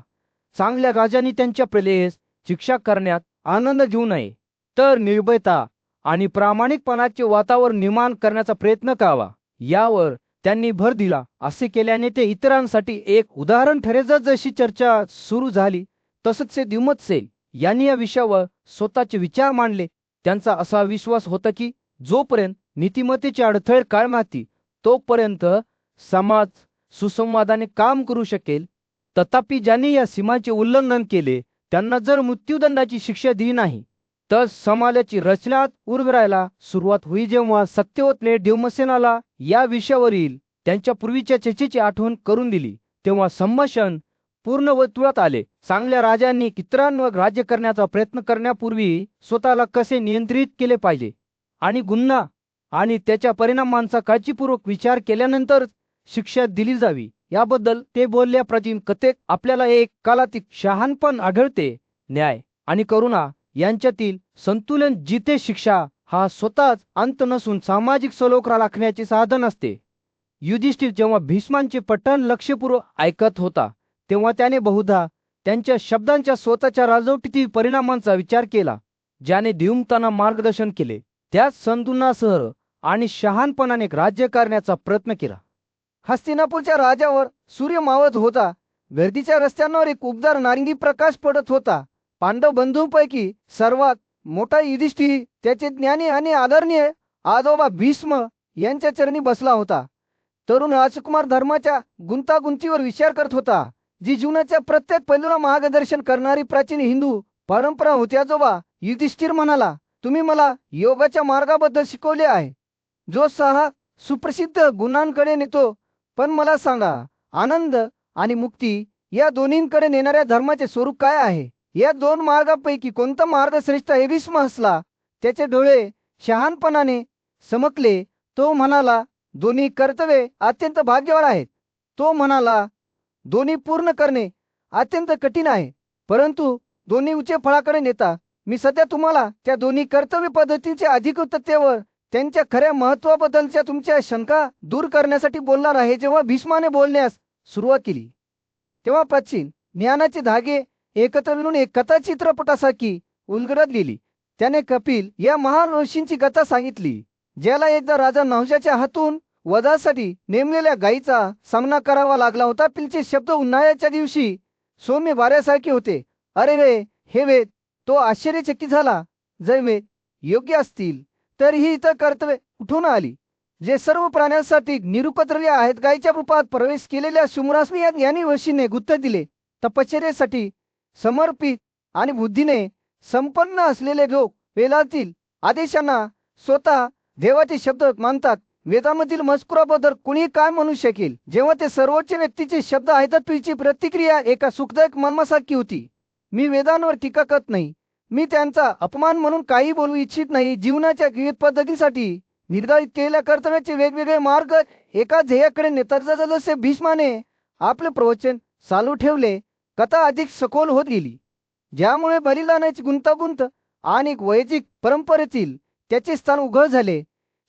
चांगल्या राजांनी त्यांच्या प्रलेस शिक्षा करण्यात आनंद घेऊ नये, तर निर्भयता आणि प्रामाणिकपणाचे वातावरण निर्माण करण्याचा प्रयत्न करावा, यावर त्यांनी भर दिला. असे केल्याने ते इतरांसाठी एक उदाहरण ठरेल. जशी चर्चा सुरू झाली तसंच से दिमतसेल यांनी या विषयावर स्वतःचे विचार मांडले. त्यांचा असा विश्वास होता की जोपर्यंत नीतिमत्तेचे अडथळे कायम तोपर्यंत समाज सुसंवादाने काम करू शकेल. तथापि ज्यांनी या सीमाचे उल्लंघन केले त्यांना जर मृत्यूदंडाची शिक्षा दिली नाही तर समाजाची रचना उरवायला सुरुवात होईल. जेव्हा सत्यवतने देवमसेनाला या विषयावरील त्यांच्या पूर्वीच्या चर्चेची आठवण करून दिली तेव्हा संभाषण पूर्णत्वात आले. चांगल्या राजांनी इतरांवर राज्य करण्याचा प्रयत्न करण्यापूर्वी स्वतःला कसे नियंत्रित केले पाहिजे आणि गुन्हा आणि त्याच्या परिणामांचा काळजीपूर्वक विचार केल्यानंतर शिक्षा दिली जावी याबद्दल ते बोलल्याप्रतिम कथेत आपल्याला एक कालातीत शहाणपण आढळते. न्याय आणि करुणा यांच्यातील संतुलन जिथे शिक्षा हा स्वतःच अंत नसून सामाजिक सलोखा राखण्याचे साधन असते. युधिष्ठिर जेव्हा भीष्मांचे पठण लक्षपूर्वक ऐकत होता तेव्हा त्याने बहुधा त्यांच्या शब्दांच्या स्वतःच्या राजवटीतील परिणामांचा विचार केला. ज्याने देवदूतांना मार्गदर्शन केले त्याच संतुलनासह आणि शहाणपणाने राज्य करण्याचा प्रयत्न केला. हस्तिनापूरच्या राजावर सूर्य मावळत होता. गर्दीच्या रस्त्यांवर एक उबदार नारिंगी प्रकाश पडत होता. पांडव बंधूंपैकी सर्वात मोठा युधिष्ठिर त्याचे ज्ञानी आणि आदरणीय आजोबा भीष्म यांच्या चरणी बसला होता. तरुण राजकुमार धर्माच्या गुंतागुंतीवर विचार करत होता, जी जीवनाच्या प्रत्येक पैलूला मार्गदर्शन करणारी प्राचीन हिंदू परंपरा होती. आजोबा युधिष्ठिर म्हणाला, तुम्ही मला योगाच्या मार्गाबद्दल शिकवले आहे, जो 6 सुप्रसिद्ध गुणांकडे नेतो. पण मला सांगा, आनंद आणि मुक्ती या दोन्हींकडे नेणाऱ्या धर्माचे स्वरूप काय आहे? या 2 मार्गापैकी कोणता मार्ग श्रेष्ठ आहे? भीष्म हसला. त्याचे डोळे शहाणपणाने चमकले. तो म्हणाला, दोन्ही कर्तव्ये अत्यंत भाग्यवान आहेत. तो म्हणाला, दोन्ही पूर्ण करणे अत्यंत कठीण आहे, परंतु दोन्ही उच्च फळाकडे नेता. मी सध्या तुम्हाला त्या दोन्ही कर्तव्य पद्धतींच्या अधिकृततेवर त्यांच्या खऱ्या महत्त्वाबद्दलच्या तुमच्या शंका दूर करण्यासाठी बोलणार आहे. जेव्हा भीष्माने बोलण्यास सुरुवात केली तेव्हा प्राचीन ज्ञानाचे धागे एकत्र मिळून एक कथा चित्रपटासारखी उलगडत गेली. त्याने कपिल या महान ऋषींची कथा सांगितली, ज्याला एकदा राजा नहुषाच्या हातून वधासाठी नेमलेल्या गायीचा सामना करावा लागला होता. पिलचे शब्द उन्हाळ्याच्या दिवशी सौम्य वाऱ्यासारखे होते. अरे रे, हे वेद! तो आश्चर्यचकित झाला. जर वेद योग्य असतील तर ही इतर कर्तव्ये कुठून आली, जे सर्व प्राण्यांसाठी निरुपद्रवी आहेत? गायीच्या रूपात प्रवेश केलेल्या शुमरास्मी या ज्ञानी ऋषीने उत्तर दिले, तपश्चर्येसाठी समर्पित आणि बुद्धीने संपन्न असलेले लोक वेदातील आदेशांना स्वतः देवाचे शब्द मानतात. वेदामधील मजकुराबद्दल कोणी काय म्हणू शकेल? जेव्हा ते सर्वोच्च व्यक्तीचे शब्द आहेत, तुझी प्रतिक्रिया एका सुखदायक मर्मासारखी होती. मी वेदांवर टीका करत नाही, मी त्यांचा अपमान म्हणून काही बोलू इच्छित नाही. जीवनाच्या विविध पद्धतीसाठी निर्धारित केलेल्या कर्तव्याचे वेगवेगळे मार्ग एका ध्येयाकडे नेतात. जसे भीष्माने आपले प्रवचन चालू ठेवले, कथा अधिक सखोल होत गेली, ज्यामुळे बलिदानाची गुंतागुंत आणि वैदिक परंपरेतील त्याचे स्थान उघड झाले.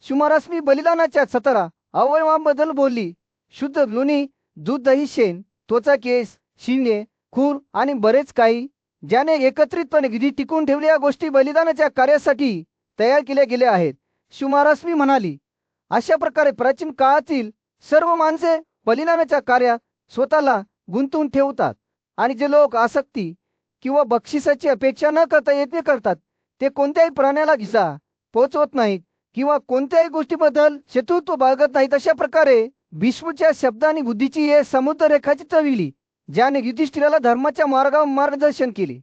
शुमरास्मी बलिदानाच्या 17 अवयवांबद्दल बोलली. शुद्ध लोणी, दूध, दही, शेण, त्वचा, केस, शिंगे, खूर आणि बरेच काही, ज्याने एकत्रितपणे विधी टिकून ठेवले. या गोष्टी बलिदानाच्या कार्यासाठी तयार केल्या गेल्या आहेत. शुमरास्मी म्हणाली, अशा प्रकारे प्राचीन काळातील सर्व माणसे बलिदानाच्या कार्यात स्वतःला गुंतवून ठेवतात, आणि जे लोक आसक्ती किंवा बक्षिसाची अपेक्षा न करता यत्न करतात ते कोणत्याही प्राण्याला इजा पोहोचवत नाहीत किंवा कोणत्याही गोष्टीबद्दल शत्रुत्व बाळगत नाहीत. अशा प्रकारे भीष्मच्या शब्दांनी बुद्धीची हे समुद्र रेखाचित्र विली, ज्याने युधिष्ठिराला धर्माच्या मार्गावर मार्गदर्शन केले.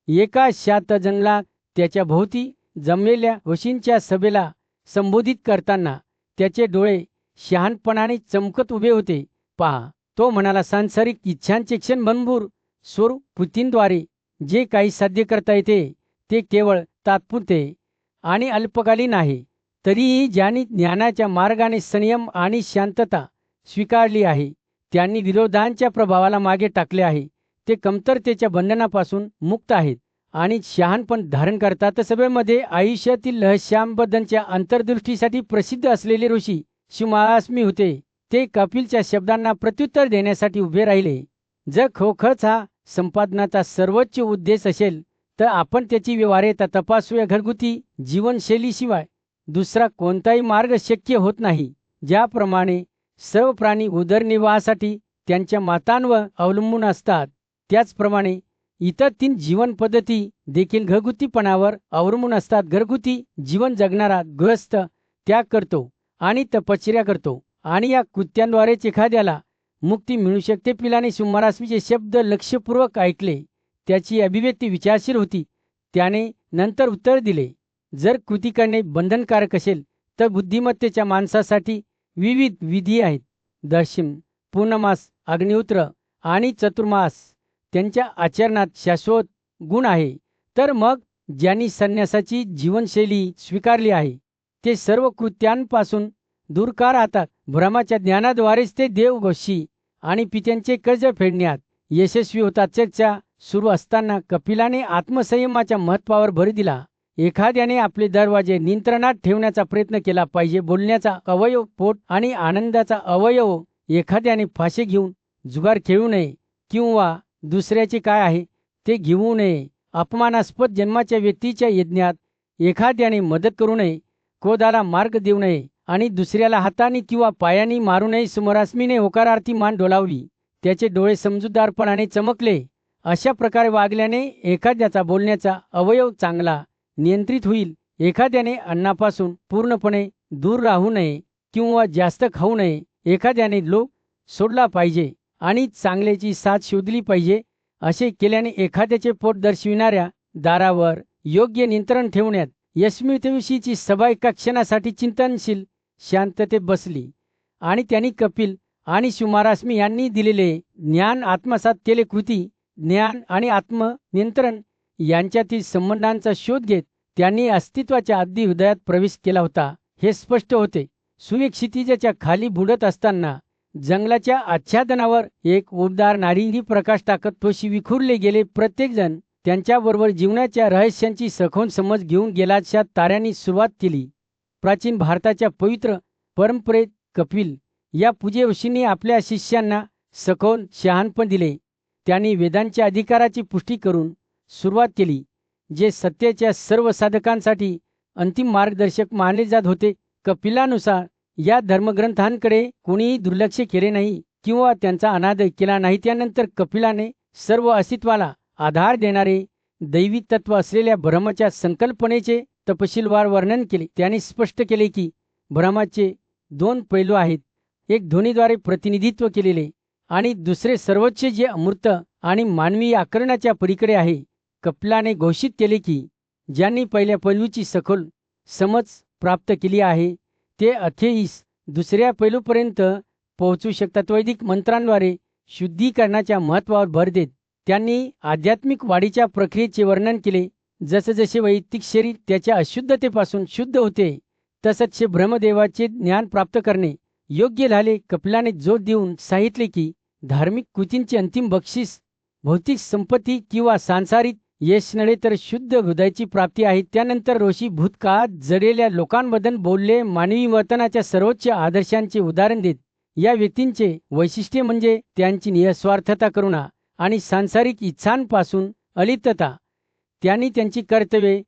एका शांत जंगलात त्याच्या भोवती जमलेल्या ऋषींच्या सभेला संबोधित करताना त्याचे डोळे शहाणपणाने चमकत उभे होते. पहा, तो म्हणाला, सांसारिक इच्छांचे क्षणभंगूर स्वरूप कृतींद्वारे जे काही साध्य करता येते ते केवळ तात्पुरते आणि अल्पकालीन आहे. तरीही ज्यांनी ज्ञानाच्या मार्गाने संयम आणि शांतता स्वीकारली आहे त्यांनी विरोधांच्या प्रभावाला मागे टाकले आहे. ते कमतरतेच्या बंधनापासून मुक्त आहेत आणि शहाणपण धारण करतात. सभेमध्ये आयुष्यातील रहस्यांबद्दलच्या अंतर्दृष्टीसाठी प्रसिद्ध असलेले ऋषी शुमास्मी होते. ते कपिलच्या शब्दांना प्रत्युत्तर देण्यासाठी उभे राहिले. जर खरोखरच हा संपादनाचा सर्वोच्च उद्देश असेल तर आपण त्याची व्यवहार्यता तपासूया. घरगुती जीवनशैलीशिवाय दुसरा कोणताही मार्ग शक्य होत नाही. ज्याप्रमाणे सर्व प्राणी उदरनिर्वाहासाठी त्यांच्या मातांवर अवलंबून असतात, त्याचप्रमाणे इतर 3 जीवन पद्धती देखील घरगुतीपणावर अवलंबून असतात. घरगुती जीवन जगणारा गृहस्थ त्याग करतो आणि तपश्चर्या करतो आणि या कृत्यांद्वारेच एखाद्याला मुक्ती मिळू शकते. पिलाने शुमारास्मीचे शब्द लक्षपूर्वक ऐकले. त्याची अभिव्यक्ती विचारशील होती. त्याने नंतर उत्तर दिले, जर कृती करणे बंधनकारक असेल तर बुद्धिमत्तेच्या माणसासाठी विविध विधी आहेत. दशम, पूर्णमास, अग्निहोत्र आणि चतुर्मास त्यांच्या आचरणात शाश्वत गुण आहे. तर मग ज्यांनी संन्यासाची जीवनशैली स्वीकारली आहे ते सर्व कृत्यांपासून दूर का राहतात? भ्रमाच्या ज्ञानाद्वारेच ते देवघोषी आणि पित्यांचे कर्ज फेडण्यात यशस्वी होतात. चर्चा सुरू असताना कपिलाने आत्मसंयमाच्या महत्त्वावर भर दिला. एखाद्याने आपले दरवाजे नियंत्रणात ठेवण्याचा प्रयत्न केला पाहिजे. बोलण्याचा अवयव पोट आणि आनंदाचा अवयव एखाद्याने फाशी घेऊन जुगार खेळू नये किंवा दुसऱ्याचे काय आहे ते घेऊ नये. अपमानास्पद जन्माच्या व्यक्तीच्या यज्ञात एखाद्याने मदत करू नये. क्रोधाला मार्ग देऊ नये आणि दुसऱ्याला हाताने किंवा पायाने मारू नये. शुमारास्मीने होकारार्थी मान डोलावली. त्याचे डोळे समजूतदारपणाने चमकले. अशा प्रकारे वागल्याने एखाद्याचा बोलण्याचा अवयव चांगला नियंत्रित होईल. एखाद्याने अन्नापासून पूर्णपणे दूर राहू नये किंवा जास्त खाऊ नये. एखाद्याने लोभ सोडला पाहिजे आणि चांगल्याची साथ शोधली पाहिजे. असे केल्याने एखाद्याचे पोट दर्शविणाऱ्या दारावर योग्य नियंत्रण ठेवण्यात यश मिळतेविषयीची सभा एका क्षणासाठी चिंतनशील शांततेत बसली आणि त्यांनी कपिल आणि शुमारास्मी यांनी दिलेले ज्ञान आत्मसात केले. कृती ज्ञान आणि आत्मनियंत्रण यांच्यातील संबंधांचा शोध घेत त्यांनी अस्तित्वाच्या अगदी हृदयात प्रवेश केला होता. हे स्पष्ट होते. सूर्य क्षितिजाच्या खाली बुडत असताना जंगलाच्या आच्छादनावर एक उबदार नारिंगी प्रकाश टाकत थोशी विखुरले गेले. प्रत्येकजण त्यांच्याबरोबर जीवनाच्या रहस्यांची सखोल समज घेऊन गेला. अशा ताऱ्यांनी सुरुवात केली. प्राचीन भारताच्या पवित्र परंपरेत कपिल या पूज्यऋषींनी आपल्या शिष्यांना सखोल शहाणपण दिले. त्यांनी वेदांच्या अधिकाराची पुष्टी करून सुरुवात केली, जे सत्याच्या सर्व साधकांसाठी अंतिम मार्गदर्शक मानले जात होते. कपिलानुसार या धर्मग्रंथांकडे कोणीही दुर्लक्ष केले नाही किंवा त्यांचा अनादर केला नाही. त्यानंतर कपिलाने सर्व अस्तित्वाला आधार देणारे दैवी तत्व असलेल्या ब्रह्माच्या संकल्पनेचे तपशीलवार वर्णन केले. त्याने स्पष्ट केले की ब्रह्माचे 2 पैलू आहेत, एक ध्वनीद्वारे प्रतिनिधित्व केलेले आणि दुसरे सर्वोच्च जे अमूर्त आणि मानवी आकरणाच्या पलीकडे आहे. कपिलाने घोषित केले की ज्यांनी पहिल्या पैलूची सखोल समज प्राप्त केली आहे ते अखेरीस दुसऱ्या पैलूपर्यंत पोहोचू शकतात. वैदिक मंत्रांद्वारे शुद्धीकरणाच्या महत्त्वावर भर देत त्यांनी आध्यात्मिक वाढीच्या प्रक्रियेचे वर्णन केले. जसजसे वैयक्तिक शरीर त्याच्या अशुद्धतेपासून शुद्ध होते तसंच ब्रह्मदेवाचे ज्ञान प्राप्त करणे योग्य झाले. कपिलाने जोर देऊन सांगितले की धार्मिक कृतींचे अंतिम बक्षीस भौतिक संपत्ती किंवा सांसारिक यश नव्हे तर शुद्ध हृदयाची प्राप्ती आहे. त्यानंतर ऋषी भूतकाळात जडलेल्या लोकांबद्दल बोलले. मानवी वर्तनाच्या सर्वोच्च आदर्शांचे उदाहरण देत या व्यक्तींचे वैशिष्ट्य म्हणजे त्यांची निस्वार्थता, करुणा आणि सांसारिक इच्छांपासून अलिप्तता. त्यांनी त्यांची कर्तव्ये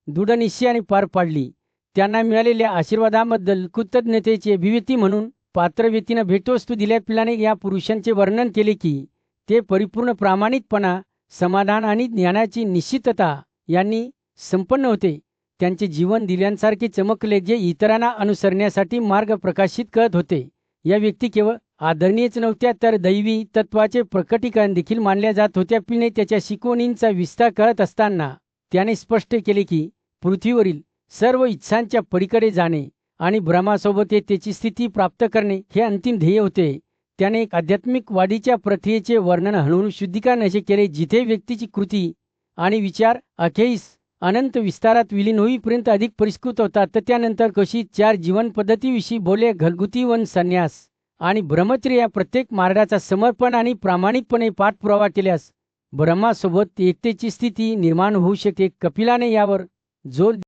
दृढनिश्चयाने पार पाडली. त्यांना मिळालेल्या आशीर्वादाबद्दल कृतज्ञतेची अभिव्यक्ती म्हणून पात्र व्यक्तींना भेटवस्तू दिल्या. पिलाने या पुरुषांचे वर्णन केले की ते परिपूर्ण प्रामाणिकपणा, समाधान आणि ज्ञानाची निश्चितता यांनी संपन्न होते. त्यांचे जीवन दिव्यांसारखे चमकले जे इतरांना अनुसरण्यासाठी मार्ग प्रकाशित करत होते. या व्यक्ती केवळ आदरणीयच नव्हत्या तर दैवी तत्वाचे प्रकटीकरण देखील मानल्या जात होत्या. पिलाने त्याच्या शिकवणींचा विस्तार करत असताना त्याने स्पष्ट केले की पृथ्वीवरील सर्व इच्छांच्या पलीकडे जाणे आणि ब्रह्मासोबत त्याची स्थिती प्राप्त करणे हे अंतिम ध्येय होते. त्याने एक आध्यात्मिक वाढीच्या प्रक्रियेचे वर्णन हळूहळू शुद्धीकरण असे केले, जिथे व्यक्तीची कृती आणि विचार अखेरीस अनंत विस्तारात विलीन होईपर्यंत अधिक परिष्कृत होतात. तर त्यानंतर कशी 4 जीवन पद्धतीविषयी बोलले. घरगुती वन संन्यास, आणि ब्रह्मचर्य या प्रत्येक मार्गाचा समर्पण आणि प्रामाणिकपणे पाठपुरावा केल्यास ब्रह्मासोबत एकतेची स्थिती निर्माण होऊ शकते. कपिलाने यावर जोर